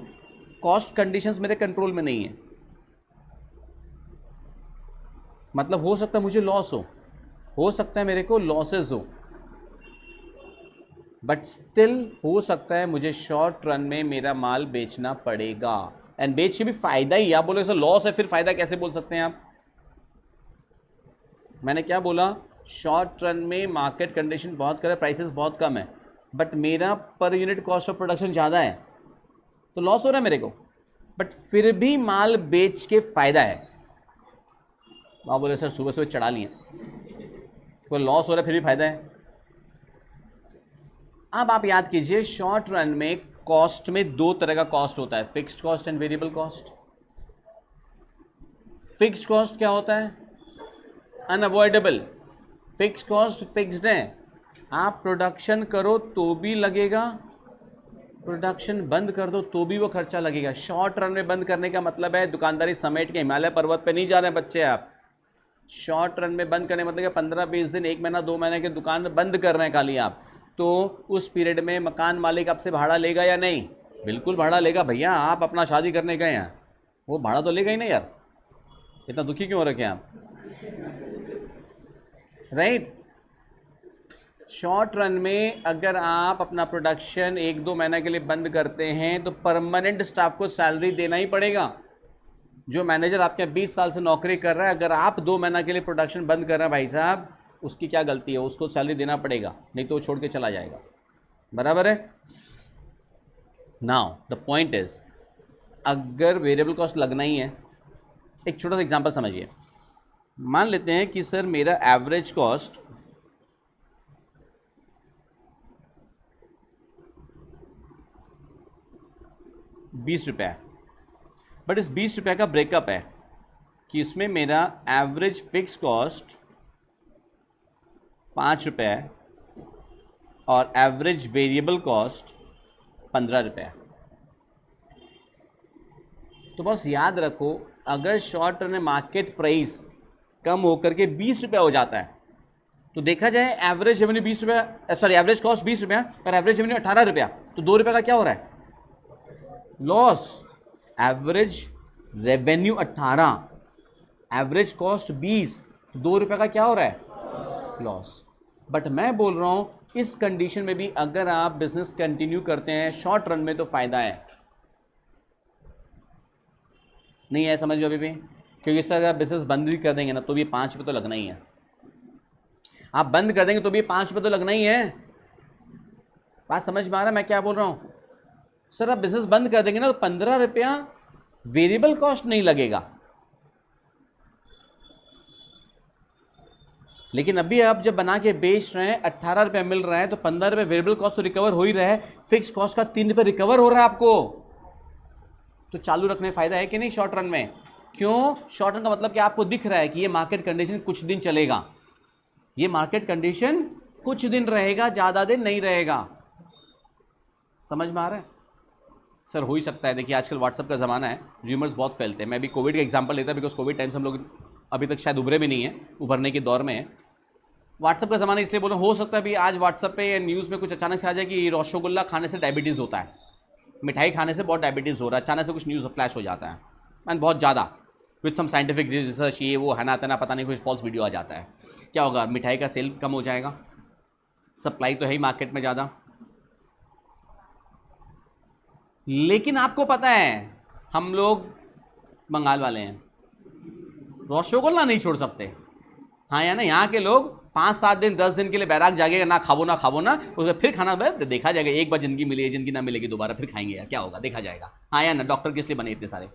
cost conditions मेरे कंट्रोल में नहीं है। मतलब हो सकता है मुझे लॉस हो सकता है मेरे को लॉसेस हो, बट स्टिल हो सकता है मुझे शॉर्ट रन में मेरा माल बेचना पड़ेगा, एंड बेच के भी फायदा ही। आप बोलोगे सर लॉस है, फिर फायदा कैसे बोल सकते हैं आप। मैंने क्या बोला, शॉर्ट रन में मार्केट कंडीशन बहुत करे, प्राइसेस बहुत कम है, बट मेरा per unit cost of production ज़्यादा है, तो लॉस हो रहा है मेरे को, बट फिर भी माल बेच के फायदा है। आप बोले सर सुबह सुबह चढ़ा लिए, कोई लॉस हो रहा है फिर भी फायदा है। अब आप याद कीजिए, शॉर्ट रन में कॉस्ट में दो तरह का कॉस्ट होता है, fixed cost and variable cost. Fixed cost क्या होता है, अनअवॉइडेबल। फिक्स्ड कॉस्ट फिक्स्ड है, आप प्रोडक्शन करो तो भी लगेगा, प्रोडक्शन बंद कर दो तो भी वो खर्चा लगेगा। शॉर्ट रन में बंद करने का मतलब है दुकानदारी समेट के हिमालय पर्वत पे नहीं जा रहे हैं बच्चे आप। शॉर्ट रन में बंद करने मतलब 15-20 दिन, 1 महीना, 2 महीने के दुकान बंद कर रहे हैं खाली आप, तो उस पीरियड में मकान मालिक आपसे भाड़ा लेगा या नहीं, बिल्कुल भाड़ा लेगा। भैया आप अपना शादी करने गए हैं, वो भाड़ा तो लेगा ही नहीं यार, इतना दुखी क्यों हो रखे हैं आप, राइट। शॉर्ट रन में अगर आप अपना प्रोडक्शन 1-2 महीने के लिए बंद करते हैं तो परमानेंट स्टाफ को सैलरी देना ही पड़ेगा। जो मैनेजर आपके 20 साल से नौकरी कर रहा है, अगर आप 2 महीना के लिए प्रोडक्शन बंद कर रहे हैं भाई साहब, उसकी क्या गलती है, उसको सैलरी देना पड़ेगा, नहीं तो वो छोड़ के चला जाएगा, बराबर है। नाउ द पॉइंट इज, अगर वेरिएबल कॉस्ट लगना ही है, एक छोटा सा एग्जांपल समझिए। मान लेते हैं कि सर मेरा एवरेज कॉस्ट 20 रुपये है, बट इस 20 रुपये का ब्रेकअप है कि इसमें मेरा एवरेज फिक्स कॉस्ट 5 रुपये है और एवरेज वेरिएबल कॉस्ट 15 रुपये है। तो बस याद रखो, अगर शॉर्ट रन में मार्केट प्राइस कम होकर के 20 रुपये हो जाता है, तो देखा जाए एवरेज रेवेन्यू 20 रुपये, सॉरी एवरेज कॉस्ट 20 रुपया और एवरेज रेवेन्यू 18 रुपया, तो 2 रुपये का क्या हो रहा है, loss. Average revenue 18, average cost 20, तो 2 रुपये का क्या हो रहा है, लॉस। बट मैं बोल रहा हूं इस कंडीशन में भी अगर आप बिजनेस कंटिन्यू करते हैं शॉर्ट रन में तो फायदा है। नहीं है समझ में अभी भी, क्योंकि इससे अगर आप बिजनेस बंद भी कर देंगे ना तो भी 5 रुपये तो लगना ही है। आप बंद कर देंगे तो भी 5 रुपये तो लगना ही है। बात समझ में आ रहा है मैं क्या बोल रहा हूं। सर आप बिजनेस बंद कर देंगे ना तो 15 रुपया वेरिएबल कॉस्ट नहीं लगेगा, लेकिन अभी आप जब बना के बेच रहे हैं 18 रुपये मिल रहा है तो 15 रुपये वेरिएबल कॉस्ट तो रिकवर हो ही रहा है, फिक्स कॉस्ट का 3 रुपये रिकवर हो रहा है आपको, तो चालू रखने में फायदा है कि नहीं शॉर्ट रन में? क्यों? शॉर्ट रन का मतलब कि आपको दिख रहा है कि ये मार्केट कंडीशन कुछ दिन चलेगा, ये मार्केट कंडीशन कुछ दिन रहेगा, ज्यादा दिन नहीं रहेगा। समझ में आ रहा है? सर हो ही सकता है, देखिए आजकल व्हाट्सएप का ज़माना है, र्यूमर्स बहुत फैलते हैं। मैं भी कोविड का एग्जांपल लेता बिकॉज कोविड टाइम से हम लोग अभी तक शायद उभरे भी नहीं है, उभरने के दौर में है। व्हाट्सएप का ज़माना इसलिए बोलो, हो सकता है भी आज व्हाट्सएप पे या न्यूज़ में कुछ अचानक से आ जाए कि रसगुल्ला खाने से डायबिटीज़ होता है, मिठाई खाने से बहुत डायबिटीज़ हो रहा है, अचानक से कुछ न्यूज़ फ्लैश हो जाता है एंड बहुत ज़्यादा विथ सम साइंटिफिक रिसर्च, ये वो है ना तना पता नहीं, कुछ फॉल्स वीडियो आ जाता है। क्या होगा? मिठाई का सेल कम हो जाएगा, सप्लाई तो है ही मार्केट में ज़्यादा। लेकिन आपको पता है हम लोग बंगाल वाले हैं, रसगुल्ला नहीं छोड़ सकते। हाँ या ना? यहाँ के लोग 5-7 दिन 10 दिन के लिए बैराग जागेगा, ना खाबो ना खाबो ना, उसके फिर खाना देखा जाएगा, एक बार जिंदगी मिली है, जिंदगी ना मिलेगी दोबारा, फिर खाएंगे यार, क्या होगा देखा जाएगा। हाँ या ना? डॉक्टर किस लिए बने इतने सारे?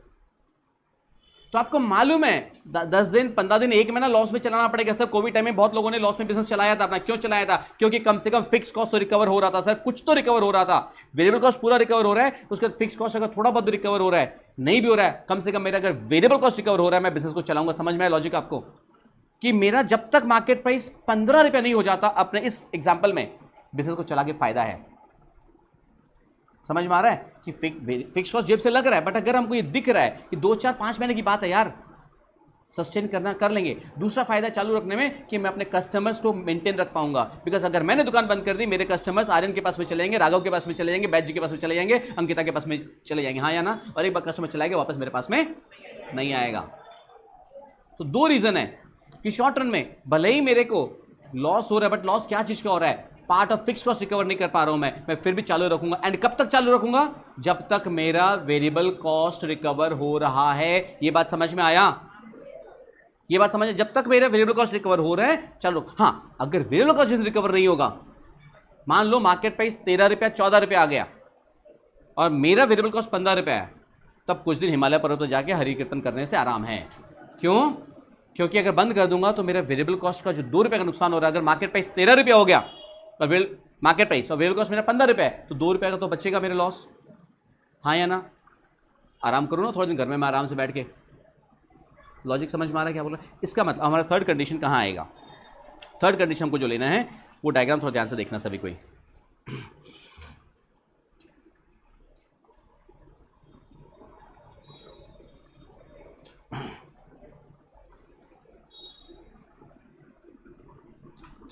तो आपको मालूम है 10 दिन 15 दिन 1 महीना लॉस में चलाना पड़ेगा। सर कोविड टाइम में बहुत लोगों ने लॉस में बिजनेस चलाया था अपना, क्यों चलाया था? क्योंकि कम से कम फिक्स कॉस्ट तो रिकवर हो रहा था। सर कुछ तो रिकवर हो रहा था, वेरिएबल कॉस्ट पूरा रिकवर हो रहा है, उसके बाद फिक्स कॉस्ट अगर थोड़ा बहुत रिकवर हो रहा है, नहीं भी हो रहा है, कम से कम मेरा अगर वेरिएबल कॉस्ट रिकवर हो रहा है, मैं बिजनेस को चलाऊंगा। समझ में आया लॉजिक आपको? कि मेरा जब तक मार्केट प्राइस 15 रुपया नहीं हो जाता, अपने इस एग्जाम्पल में बिजनेस को चला के फायदा है। समझ में आ रहा है कि फिक्स कॉस्ट जेब से लग रहा है, बट अगर हमको ये दिख रहा है कि 2-4-5 महीने की बात है यार, सस्टेन करना कर लेंगे। दूसरा फायदा चालू रखने में कि मैं अपने कस्टमर्स को मेंटेन रख पाऊंगा, बिकॉज अगर मैंने दुकान बंद कर दी, मेरे कस्टमर्स आर्यन के पास में चले जाएंगे, राघव के पास में चले जाएंगे, बैच जी के पास में चले जाएंगे, अंकिता के पास में चले जाएंगे। हाँ या ना? और एक बार कस्टमर चलाएगा वापस मेरे पास में नहीं आएगा। तो 2 रीजन है कि शॉर्ट रन में भले ही मेरे को लॉस हो रहा है, बट लॉस क्या चीज का हो रहा है? Part of fix cost recover नहीं कर पा रहा हूं मैं फिर भी चालू रखूंगा। एंड कब तक चालू रखूंगा? जब तक मेरा वेरिएबल कॉस्ट रिकवर हो रहा है। ये बात समझ में आया? ये बात समझ, जब तक मेरा वेरिएबल कॉस्ट रिकवर हो रहा है चलो। हाँ, अगर वेरिएबल कॉस्ट रिकवर नहीं होगा, मान लो मार्केट प्राइस 13 रुपया 14 रुपया आ गया और मेरा वेरिएबल कॉस्ट 15 रुपया है, तब कुछ दिन हिमालय पर्वत पर जाके हरि कीर्तन करने से आराम है। क्यों? क्योंकि अगर बंद कर दूंगा तो मेरा वेरिएबल कॉस्ट का जो 2 रुपये का नुकसान हो रहा है, अगर मार्केट प्राइस 13 रुपया हो गया और मार्केट प्राइस और वेरिएबल कॉस्ट मेरा 15 रुपया है, तो 2 रुपये का तो बचेगा मेरा लॉस। हाँ या ना? आराम करूँ ना थोड़ा दिन घर में, मैं आराम से बैठ के। लॉजिक समझ में आ रहा है क्या बोल रहा है? इसका मतलब हमारा थर्ड कंडीशन कहाँ आएगा? थर्ड कंडीशन हमको जो लेना है वो डायग्राम थोड़ा ध्यान से देखना सभी कोई।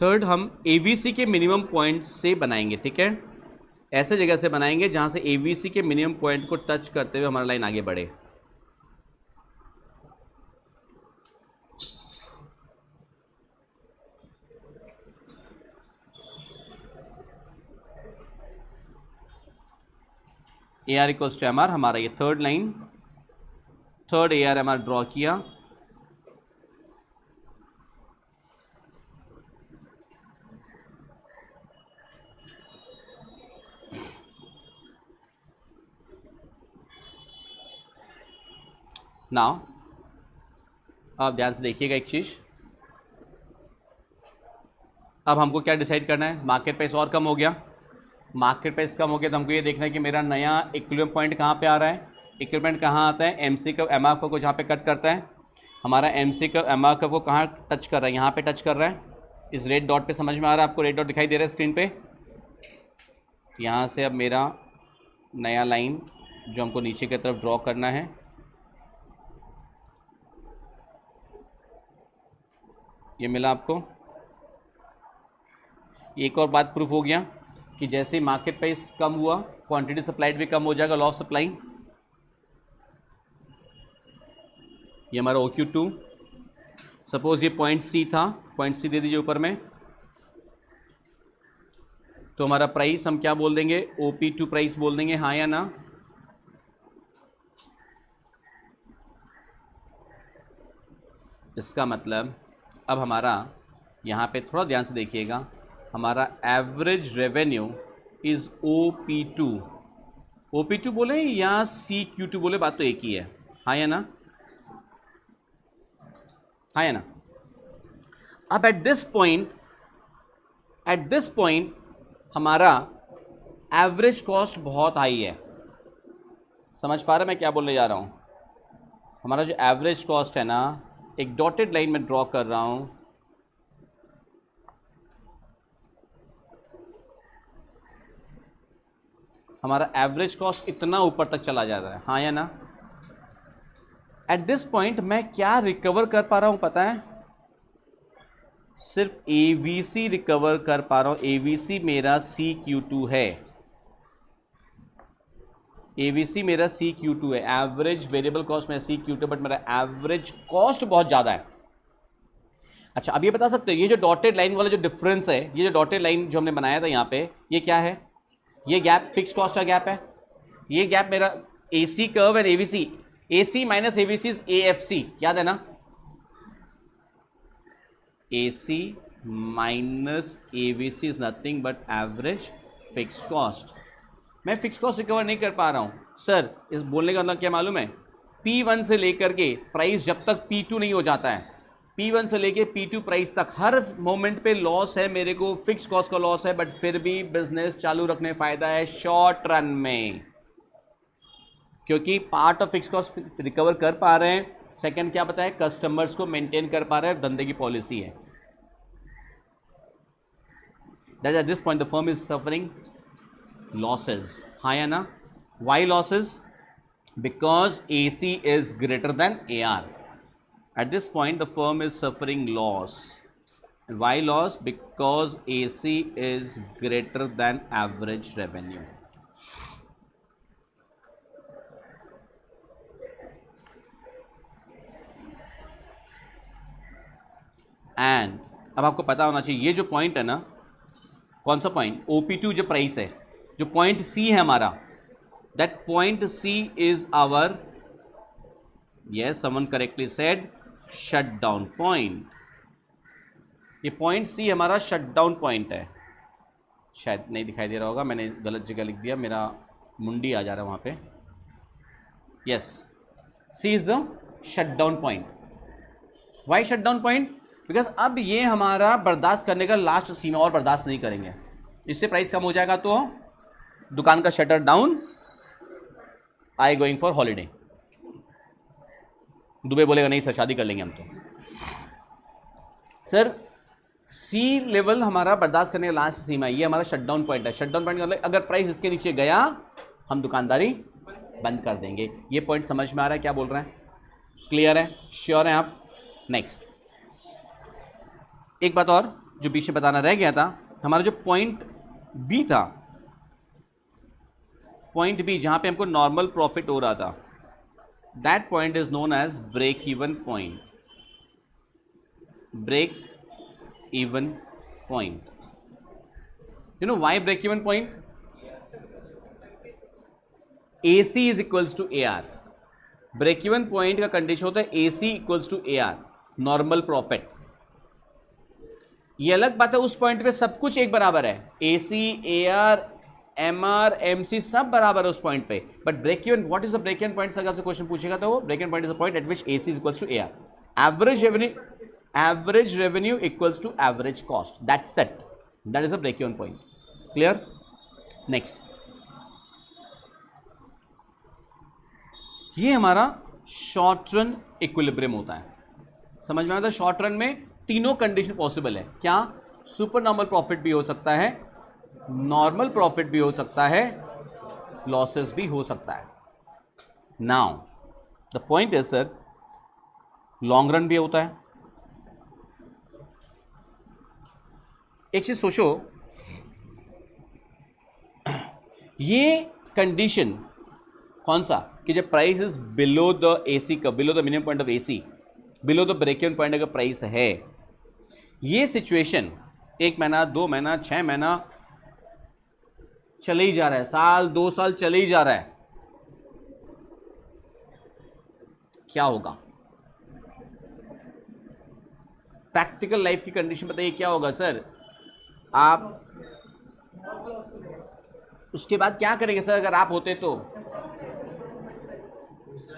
थर्ड हम एवीसी के मिनिमम पॉइंट से बनाएंगे, ठीक है? ऐसे जगह से बनाएंगे जहां से एवीसी के मिनिमम पॉइंट को टच करते हुए हमारा लाइन आगे बढ़े। A R equals to M R, हमारा ये third line, third A R M R draw किया। नाउ आप ध्यान से देखिएगा एक चीज, अब हमको क्या डिसाइड करना है? मार्केट प्राइस और कम हो गया, मार्केट प्राइस कम हो गया तो हमको ये देखना है कि मेरा नया इक्विलिब्रियम पॉइंट कहाँ पे आ रहा है। इक्विलिब्रियम कहाँ आता है? MC curve M R curve को जहाँ पे कट करता है। हमारा MC curve M R curve को कहाँ टच कर रहा है? यहाँ पे टच कर रहा है, इस रेड डॉट पे। समझ में आ रहा है आपको? रेड डॉट दिखाई दे रहा है स्क्रीन पे। यहाँ से अब मेरा नया लाइन जो हमको नीचे की तरफ ड्रॉ करना है, ये मिला आपको। एक और बात प्रूफ हो गया कि जैसे मार्केट प्राइस कम हुआ, क्वांटिटी सप्लाइड भी कम हो जाएगा, लॉस सप्लाई। ये हमारा OQ2, सपोज ये पॉइंट सी था, पॉइंट सी दे दीजिए ऊपर में, तो हमारा प्राइस हम क्या बोल देंगे? OP2 प्राइस बोल देंगे। हाँ या ना? इसका मतलब अब हमारा यहाँ पे थोड़ा ध्यान से देखिएगा, हमारा average revenue is OP2। OP2 बोले या CQ2 बोले, बात तो एक ही है। हाँ या ना? हाँ या ना? अब एट दिस पॉइंट हमारा एवरेज कॉस्ट बहुत हाई है। समझ पा रहे मैं क्या बोलने जा रहा हूं? हमारा जो एवरेज कॉस्ट है ना, एक डॉटेड लाइन में ड्रॉ कर रहा हूं, हमारा एवरेज कॉस्ट इतना ऊपर तक चला जा रहा है, हाँ या ना? एट दिस पॉइंट मैं क्या रिकवर कर पा रहा हूं पता है? सिर्फ एवीसी रिकवर कर पा रहा हूं। एवीसी मेरा CQ2 है, एवीसी मेरा CQ2 है, एवरेज वेरिएबल कॉस्ट मेरा CQ2, बट मेरा एवरेज कॉस्ट बहुत ज्यादा है। अच्छा, अब ये बता सकते हो ये जो डॉटेड लाइन वाला जो डिफरेंस है, ये जो डॉटेड लाइन जो हमने बनाया था यहां पे, ये क्या है? ये गैप फिक्स कॉस्ट का गैप है। ये गैप मेरा AC curve and AVC, AC minus AVC is AFC, याद है ना? AC minus AVC is nothing but average fix cost. मैं फिक्स कॉस्ट रिकवर नहीं कर पा रहा हूं सर। इस बोलने का मतलब क्या मालूम है? P1 से लेकर के प्राइस जब तक P2 नहीं हो जाता है, P1 से लेके P2 प्राइस तक हर मोमेंट पे लॉस है मेरे को, फिक्स कॉस्ट का लॉस है, बट फिर भी बिजनेस चालू रखने फायदा है शॉर्ट रन में, क्योंकि part of fix cost recover कर पा रहे हैं। सेकंड क्या बताया? कस्टमर्स को मेंटेन कर पा रहे हैं, धंधे की पॉलिसी है। That at this point the firm is suffering losses, हाँ या ना? Why losses? Because AC is greater than AR। At this point, the firm is suffering loss. And why loss? Because AC is greater than average revenue. And अब आपको पता होना चाहिए ये जो पॉइंट है ना, कौन सा पॉइंट? OP2 जो प्राइस है, जो पॉइंट C है हमारा, that point C is our, yes, someone correctly said, shut down point. ये पॉइंट C हमारा शट डाउन पॉइंट है। शायद नहीं दिखाई दे रहा होगा, मैंने गलत जगह लिख दिया, मेरा मुंडी आ जा रहा है वहां पे। Yes, C is the shut down point. Why shut down point? Because अब ये हमारा बर्दाश्त करने का लास्ट सीमा, और बर्दाश्त नहीं करेंगे। इससे प्राइस कम हो जाएगा तो दुकान का shutter down, I going for holiday. Dubai बोलेगा नहीं सर शादी कर लेंगे हम तो। सर C लेवल हमारा बर्दाश्त करने का लास्ट सीमा, ये हमारा शटडाउन पॉइंट है। शटडाउन पॉइंट मतलब अगर प्राइस इसके नीचे गया हम दुकानदारी बंद कर देंगे। ये पॉइंट समझ में आ रहा है क्या बोल रहे हैं? क्लियर है? श्योर है आप? नेक्स्ट एक बात और जो बीच में बताना रह गया था, हमारा जो पॉइंट B था, पॉइंट B जहां पे हमको नॉर्मल प्रॉफिट हो रहा था, that point is known as break even point. Break even point. You know why break even point? AC is equals to AR. break even point का कंडीशन होता है AC equals to AR, normal profit. ये अलग बात है, उस पॉइंट पे सब कुछ एक बराबर है, AC, AR, MR, MC सब बराबर है उस पॉइंट पे। But break even, what is the break even point? अगर आपसे क्वेश्चन पूछेगा तो वो break even point is the point at which AC is equals to AR। Average revenue equals to average cost, that's it, that is a break even point. Clear? Next, ये हमारा शॉर्ट रन इक्विलिब्रियम होता है। समझ में आता है? शॉर्ट रन में तीनों कंडीशन पॉसिबल है। क्या? सुपर नॉर्मल प्रॉफिट भी हो सकता है, नॉर्मल प्रॉफिट भी हो सकता है, लॉसेस भी हो सकता है। Now the point is sir, long run भी होता है। एक चीज सोचो, ये कंडीशन कौन सा कि जब price is below the AC का, below the minimum point of AC, below the break even point अगर प्राइस है, ये सिचुएशन 1 महीना, 2 महीना, 6 महीना चले ही जा रहा है, साल 2 साल चले ही जा रहा है, क्या होगा? प्रैक्टिकल लाइफ की कंडीशन बताइए क्या होगा सर? आप उसके बाद क्या करेंगे सर? अगर आप होते तो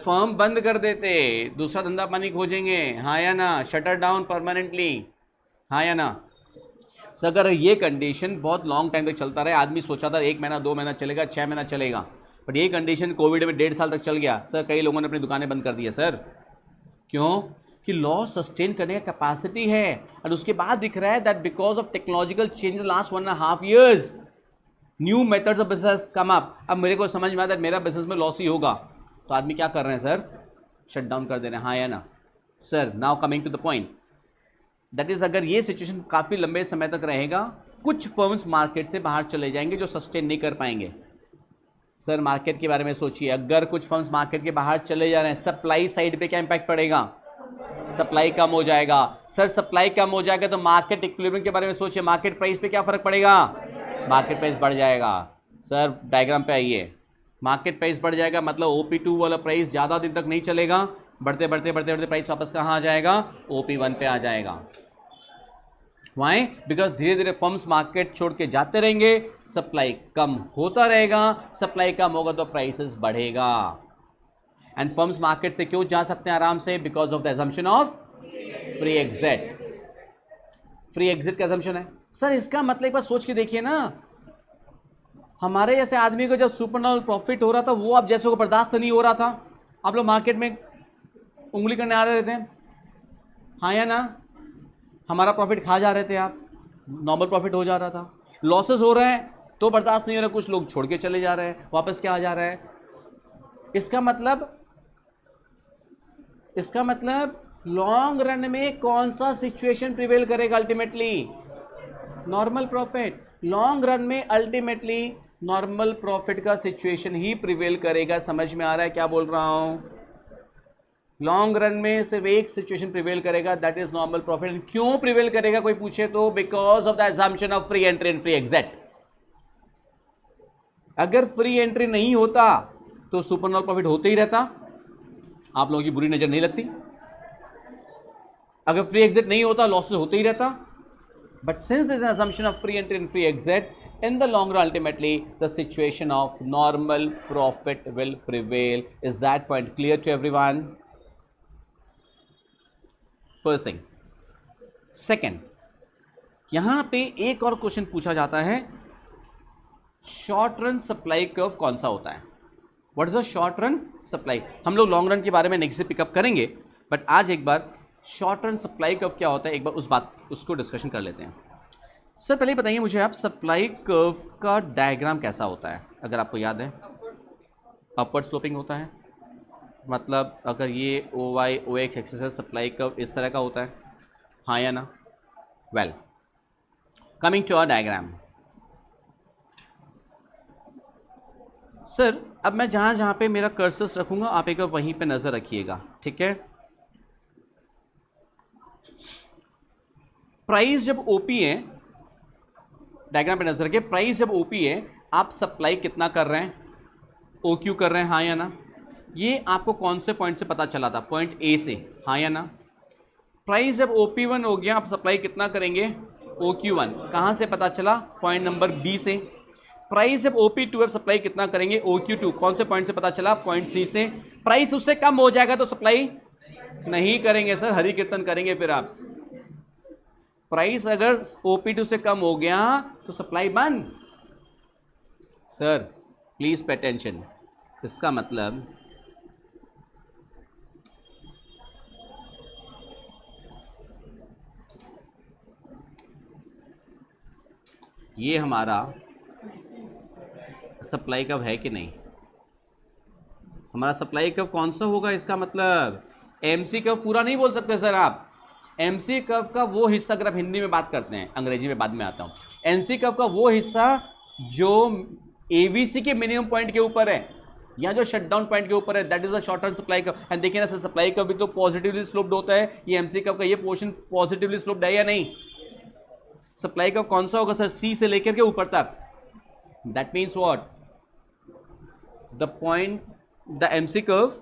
फर्म बंद कर देते, दूसरा धंधा पानी खोजेंगे, हाँ या ना? Shutter down permanently. हाँ या ना? सर अगर ये कंडीशन बहुत लॉन्ग टाइम तक चलता रहे, आदमी सोचा था 1 महीना 2 महीना चलेगा, 6 महीना चलेगा, बट ये कंडीशन कोविड में 1.5 साल तक चल गया सर, कई लोगों ने अपनी दुकानें बंद कर दी है सर। क्यों? कि लॉस सस्टेन करने का कैपेसिटी है, और उसके बाद दिख रहा है that because of technological change last 1.5 years new methods of business come up. अब मेरे को समझ में आता है मेरा बिजनेस में लॉस ही होगा, तो आदमी क्या कर रहे हैं सर? शट डाउन कर दे रहे हैं। हाँ या ना? Sir now coming to the point, that is अगर ये सिचुएशन काफी लंबे समय तक रहेगा, कुछ फर्म्स मार्केट से बाहर चले जाएंगे जो सस्टेन नहीं कर पाएंगे। सर मार्केट के बारे में सोचिए, अगर कुछ फर्म्स मार्केट के बाहर चले जा रहे हैं, सप्लाई साइड पे क्या इंपैक्ट पड़ेगा? सप्लाई कम हो जाएगा। सर सप्लाई कम हो जाएगा तो मार्केट इक्विलिब्रियम के बारे में सोचिए, मार्केट प्राइस पे क्या फर्क पड़ेगा? मार्केट प्राइस बढ़ जाएगा। सर डायग्राम पे आइए, मार्केट प्राइस बढ़ जाएगा मतलब OP2 वाला प्राइस ज़्यादा दिन तक नहीं चलेगा, बढ़ते बढ़ते बढ़ते बढ़ते प्राइस वापस कहाँ आ जाएगा? OP1 पे आ जाएगा। वाई? बिकॉज धीरे धीरे फर्म्स मार्केट छोड़ के जाते रहेंगे, सप्लाई कम होता रहेगा, सप्लाई कम होगा तो प्राइसेस बढ़ेगा। एंड फर्म्स मार्केट से क्यों जा सकते हैं आराम से? Because of the assumption of free exit. Free exit का assumption है। सर इसका मतलब एक बार सोच के देखिए ना, हमारे जैसे आदमी को जब सुपर प्रॉफिट हो रहा था, वो आप जैसे को बर्दाश्त नहीं हो रहा था, आप लोग मार्केट में उंगली करने आ रहे थे, हाँ या ना? हमारा प्रॉफिट खा जा रहे थे आप, नॉर्मल प्रॉफिट हो जा रहा था, लॉसेस हो रहे हैं तो बर्दाश्त नहीं हो रहा, कुछ लोग छोड़ के चले जा रहे हैं, वापस क्या आ जा रहा है? इसका मतलब लॉन्ग रन में कौन सा सिचुएशन प्रिवेल करेगा? Ultimately normal profit. Long run में अल्टीमेटली नॉर्मल प्रॉफिट का सिचुएशन ही प्रिवेल करेगा। समझ में आ रहा है क्या बोल रहा हूं? लॉन्ग रन में सिर्फ एक सिचुएशन प्रिवेल करेगा, दैट इज नॉर्मल प्रॉफिट। क्यों प्रिवेल करेगा कोई पूछे तो? Because of the assumption of free entry and free exit. अगर फ्री एंट्री नहीं होता तो सुपर प्रॉफिट होते ही रहता, आप लोगों की बुरी नजर नहीं लगती। अगर फ्री एग्जिट नहीं होता, लॉसेस होते ही रहता। But since this assumption of free entry and free exit, in the long run ultimately the situation of normal profit will prevail. Is that point clear to everyone? First thing. Second, यहां पे एक और क्वेश्चन पूछा जाता है, शॉर्ट रन सप्लाई कर्व कौन सा होता है? What is a short run supply? हम लोग लॉन्ग रन के बारे में नेक्स्ट से पिकअप करेंगे, बट आज एक बार शॉर्ट रन सप्लाई कर्व क्या होता है, एक बार उसको डिस्कशन कर लेते हैं। सर पहले बताइए मुझे आप, सप्लाई कर्व का डायग्राम कैसा होता है? अगर आपको याद है, अपवर्ड स्लोपिंग होता है, मतलब अगर ये OY OX एक्सिस है, सप्लाई कर्व इस तरह का होता है, हाँ या ना? Well, coming to our diagram. Sir अब मैं जहां जहां पे मेरा कर्सर रखूंगा, आप एक बार वहीं पे नजर रखिएगा, ठीक है? प्राइस जब OP है, डायग्राम पे नजर रखिए, प्राइस जब OP है, आप सप्लाई कितना कर रहे हैं? OQ कर रहे हैं, हाँ या ना? ये आपको कौन से पॉइंट से पता चला था? पॉइंट A से, हाँ या ना? प्राइस जब OP1 हो गया, आप सप्लाई कितना करेंगे? OQ1। कहां से पता चला? पॉइंट नंबर B से। प्राइस जब OP2 आप सप्लाई कितना करेंगे? OQ2। कौन से पॉइंट से पता चला? पॉइंट C से। प्राइस उससे कम हो जाएगा तो सप्लाई नहीं करेंगे सर, हरि कीर्तन करेंगे फिर आप। प्राइस अगर OP2 से कम हो गया तो सप्लाई बंद। सर प्लीज पे अटेंशन, इसका मतलब ये हमारा सप्लाई कर्व है कि नहीं? हमारा सप्लाई कर्व कौन सा होगा? इसका मतलब MC कर्व पूरा नहीं बोल सकते सर आप। MC कर्व का वो हिस्सा, अगर आप हिंदी में बात करते हैं, अंग्रेजी में बाद में आता हूं, MC कर्व का वो हिस्सा जो ABC के मिनिमम पॉइंट के ऊपर है या जो शटडाउन पॉइंट के ऊपर है, that is the short term supply curve. And देखिए ना सर, सप्लाई कर्व भी तो पॉजिटिवली स्लोप्ड होता है, ये MC कर्व का ये पोर्शन पॉजिटिवली स्लोप्ड है या नहीं? सप्लाई कर्व कौन सा होगा सर? C से लेकर के ऊपर तक। That means what? the point, the MC curve,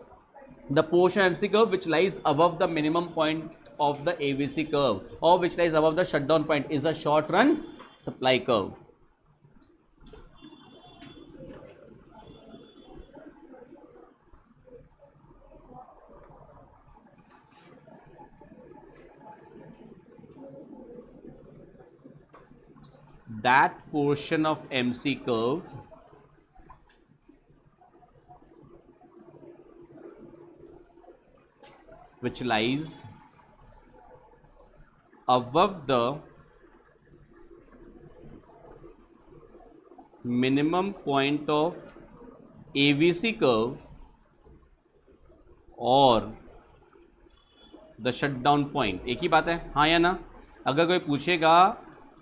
the portion MC curve which lies above the minimum point of the ABC curve or which lies above the shutdown point is a short run supply curve. that portion of MC curve which lies above the minimum point of AVC curve और द शटडाउन पॉइंट। एक ही बात है, हाँ या ना? अगर कोई पूछेगा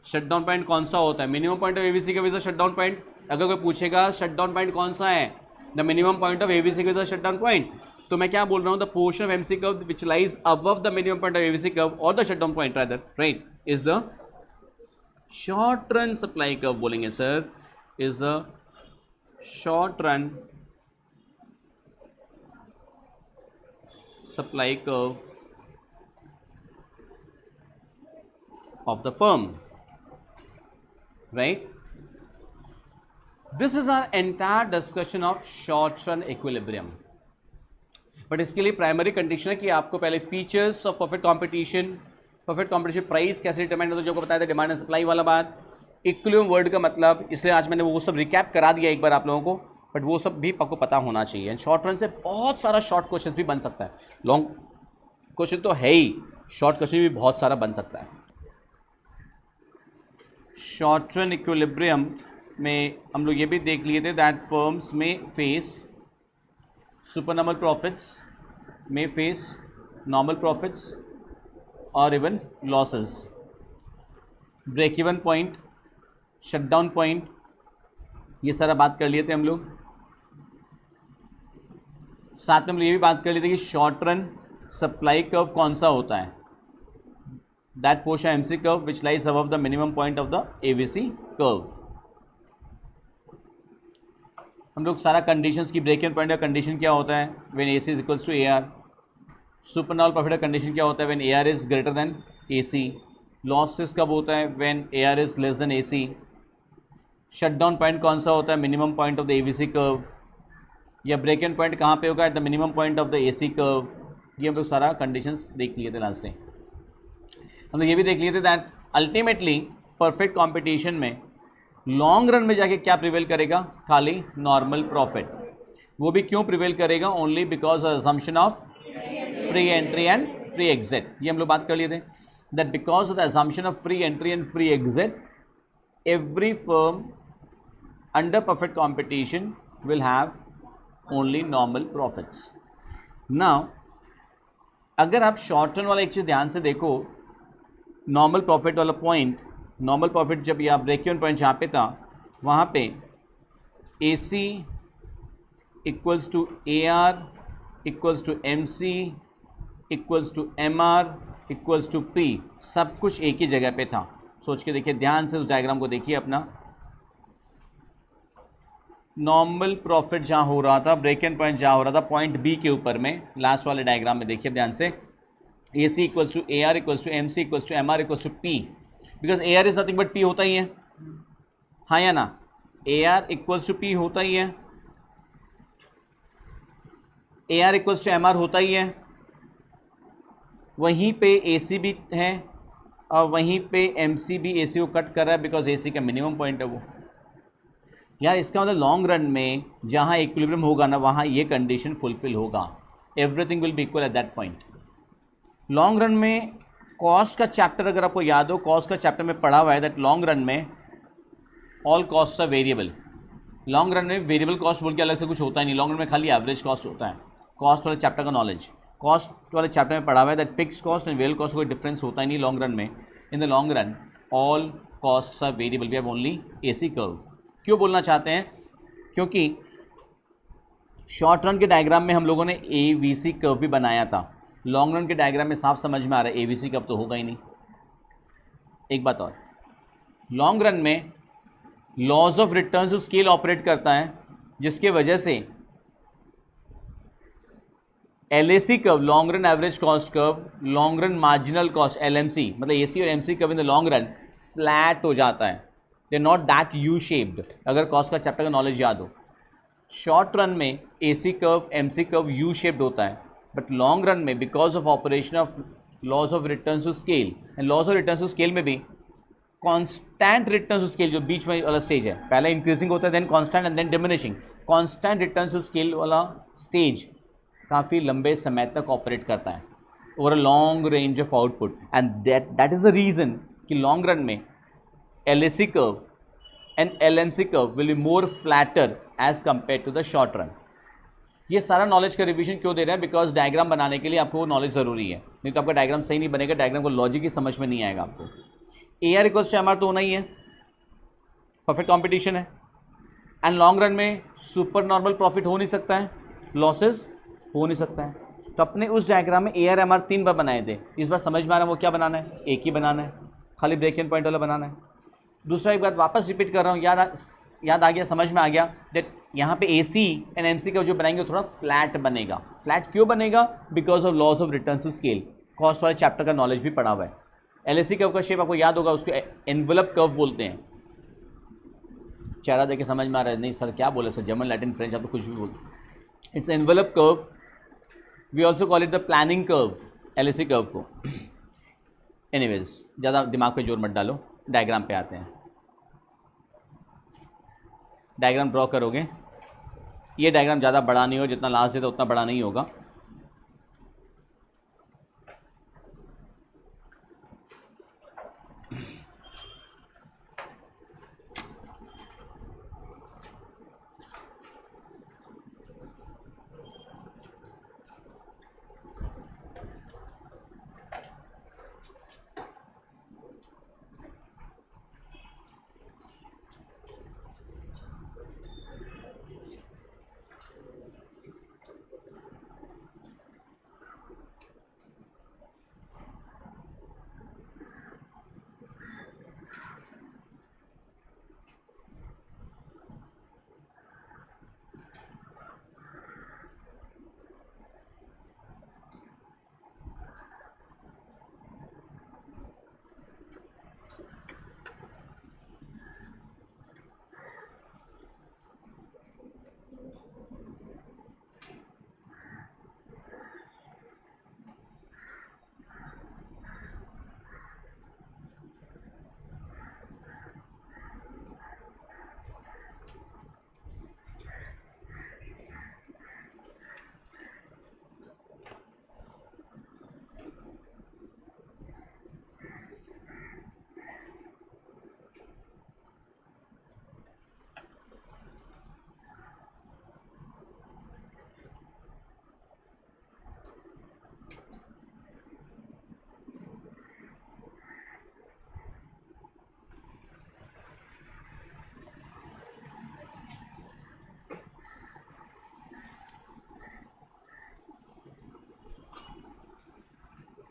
शटडाउन पॉइंट कौन सा होता है, minimum point of AVC curve is the shutdown point. अगर कोई पूछेगा शटडाउन पॉइंट कौन सा है, the minimum point of AVC curve is the shutdown point. तो मैं क्या बोल रहा हूँ, the portion of MC curve which lies above the minimum point of AVC curve और the shutdown point rather, right, is the short run supply curve बोलेंगे sir, is the short run supply curve of the firm, right? This is our entire discussion of short run equilibrium. But इसके लिए प्राइमरी कंडीशन है कि आपको पहले features of perfect competition price कैसे डिटरमाइन होता है, जो को बताया था डिमांड एंड सप्लाई वाला बात, इक्विलिब्रियम वर्ड का मतलब, इसलिए आज मैंने वो सब रिकैप करा दिया एक बार आप लोगों को, बट वो सब भी आपको पता होना चाहिए। एंड शॉर्ट रन से बहुत सारा शॉर्ट क्वेश्चन भी बन सकता है, लॉन्ग क्वेश्चन तो है ही, शॉर्ट क्वेश्चन भी बहुत सारा बन सकता है। शॉर्ट रन इक्विलिब्रियम में हम लोग ये भी देख लिए थे that firms may face supernormal profits, may face normal profits और even losses, break even point, shutdown point, ये सारा बात कर लिए थे हम लोग। साथ में हम लोग ये भी बात कर लिए थे कि शॉर्ट रन सप्लाई कर्व कौन सा होता है, that portion MC curve which lies above the minimum point of the AVC curve. हम लोग सारा कंडीशंस की ब्रेक इवन पॉइंट का कंडीशन क्या होता है, when AC is equals to AR, supernormal profit का कंडीशन क्या होता है, when AR is greater than AC, losses कब होता है, when AR is less than AC, shutdown point कौन सा होता है, minimum point of the AVC curve, या ब्रेक इवन पॉइंट कहाँ पे होगा, at the minimum point of the AC curve. ये हम लोग सारा कंडीशंस देख लिए थे लास्ट टाइम। हम लोग ये भी देख लिए थे दैट अल्टीमेटली परफेक्ट कंपटीशन में लॉन्ग रन में जाके क्या प्रिवेल करेगा, खाली नॉर्मल प्रॉफिट। वो भी क्यों प्रिवेल करेगा, only because assumption of free entry and free exit. ये हम लोग बात कर लिए थे that because of the assumption of free entry and free exit every firm under perfect competition will have only normal profits. Now अगर आप शॉर्ट रन वाला एक चीज़ ध्यान से देखो, नॉर्मल प्रॉफिट वाला पॉइंट, नॉर्मल प्रॉफिट जब या ब्रेक इवन पॉइंट जहाँ पे था वहाँ पे AC equals to AR equals to MC equals to MR equals to P, सब कुछ एक ही जगह पे था। सोच के देखिए, ध्यान से उस डायग्राम को देखिए अपना। नॉर्मल प्रॉफिट जहाँ हो रहा था, ब्रेक इवन पॉइंट जहाँ हो रहा था पॉइंट बी के ऊपर में, लास्ट वाले डायग्राम में देखिए ध्यान से, A C equals to A R equals to M C equals to M R equals to P, because A R is nothing but P होता ही है, हाँ या ना? A R equals to P होता ही है, A R equals to M R होता ही है, वहीं पे ए सी भी है और वहीं पे एम सी भी ए सी को कट कर रहा है बिकॉज ए सी का मिनिमम पॉइंट है वो। यार इसका मतलब लॉन्ग रन में जहाँ इक्विलिब्रियम होगा ना, वहाँ ये कंडीशन फुलफिल होगा, everything will be equal at that point. Long run में कॉस्ट का चैप्टर अगर आपको याद हो, कॉस्ट का चैप्टर में पढ़ा हुआ है दैट लॉन्ग रन में all cost are variable. Long run में वेरिएबल कॉस्ट बोल के अलग से कुछ होता ही नहीं, लॉन्ग रन में खाली एवरेज कॉस्ट होता है। कॉस्ट वाले चैप्टर का नॉलेज, कॉस्ट वाले चैप्टर में पढ़ा हुआ है that fix cost and variable cost कोई डिफरेंस होता ही नहीं लॉन्ग रन में। In the long run all cost are variable, we have only AC curve. क्यों बोलना चाहते हैं, क्योंकि शॉर्ट रन के डायग्राम में हम लोगों ने ए वी सी कर्व भी बनाया था, लॉन्ग रन के डायग्राम में साफ समझ में आ रहा है ए वी सी कर्व तो होगा ही नहीं। एक बात और, लॉन्ग रन में laws of return to scale operate करता है, जिसके वजह से LAC curve, long run average cost curve, long run marginal cost LMC, मतलब AC और MC curve in the long run flat हो जाता है, they not that U shaped, अगर कॉस्ट का चैप्टर का नॉलेज याद हो। शॉर्ट रन में AC curve MC curve U shaped होता है, बट लॉन्ग रन में because of operation of laws of return to scale, and laws of return to scale में भी कांस्टेंट रिटर्न टू स्केल, जो बीच में वाला स्टेज है, पहले इंक्रीजिंग होता है then constant and then diminishing, constant return to scale वाला स्टेज काफ़ी लंबे समय तक ऑपरेट करता है over a long range of output, and that is the reason कि लॉन्ग रन में LAC curve and LMC curve will be more flatter as compare to the short run. ये सारा नॉलेज का रिवीजन क्यों दे रहे हैं? बिकॉज डायग्राम बनाने के लिए आपको वो नॉलेज ज़रूरी है, नहीं तो आपका डायग्राम सही नहीं बनेगा, डायग्राम को लॉजिक ही समझ में नहीं आएगा आपको। AR इक्वल्स टू MR तो होना ही है, परफेक्ट कॉम्पिटिशन है, एंड लॉन्ग रन में सुपर नॉर्मल प्रॉफिट हो नहीं सकता है, लॉसेस हो नहीं सकता है। तो अपने उस डायग्राम में AR MR 3 बार बनाए थे, इस बार समझ में आ रहा है वो क्या बनाना है, एक ही बनाना है, खाली ब्रेक इवन पॉइंट वाला बनाना है। दूसरा एक बात वापस रिपीट कर रहा हूँ, याद आ गया, समझ में आ गया दैट यहाँ पे AC एंड MC का जो बनाएंगे थोड़ा फ्लैट बनेगा। फ्लैट क्यों बनेगा? Because of loss of return to scale, cost वाले चैप्टर का नॉलेज भी पड़ा हुआ है। LAC कर्व का शेप आपको याद होगा, उसको एनवलप कर्व बोलते हैं। चेहरा देखे समझ में आ रहा है? नहीं सर क्या बोले सर, जर्मन लैटिन फ्रेंच आप तो कुछ भी बोलते। It's envelope curve, we also call it the planning curve, LAC curve को। एनीवेज ज़्यादा दिमाग पे जोर मत डालो, डायग्राम पे आते हैं। डायग्राम ड्रॉ करोगे, ये डायग्राम ज़्यादा बड़ा नहीं हो, जितना लास्ट है उतना बड़ा नहीं होगा।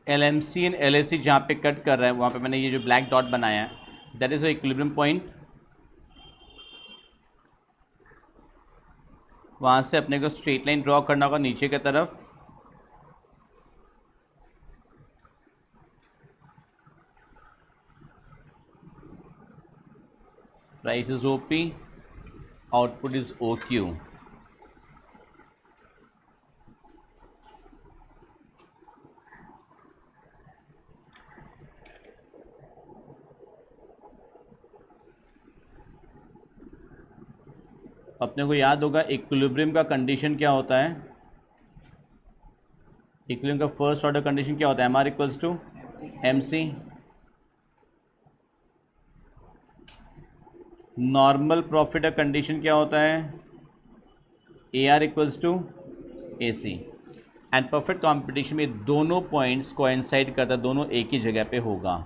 LMC एंड LAC जहाँ पे कट कर रहा है वहाँ पे मैंने ये जो ब्लैक डॉट बनाया है, दैट इज इक्विलिब्रियम पॉइंट। वहाँ से अपने को स्ट्रेट लाइन ड्रॉ करना होगा नीचे की तरफ। Price is OP, output is OQ। अपने को याद होगा इक्विलिब्रियम का कंडीशन क्या होता है, इक्विलिब्रियम का फर्स्ट ऑर्डर कंडीशन क्या होता है, MR equals to MC। Normal profit का कंडीशन क्या होता है, AR equals to AC। And perfect competition में दोनों पॉइंट्स कोइंसाइड करता, दोनों एक ही जगह पे होगा,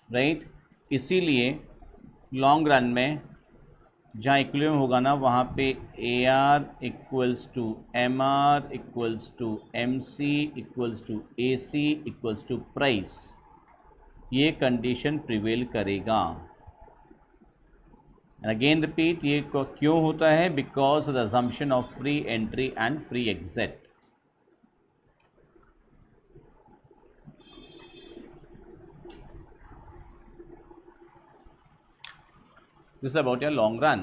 राइट। इसीलिए लॉन्ग रन में जहाँ इक्विलिब्रियम होगा ना वहाँ पे AR equals to MR equals to MC equals to AC equals to price, ये कंडीशन प्रिवेल करेगा। एंड अगेन रिपीट, ये क्यों होता है? Because the assumption of free entry and free exit. This is about your long run.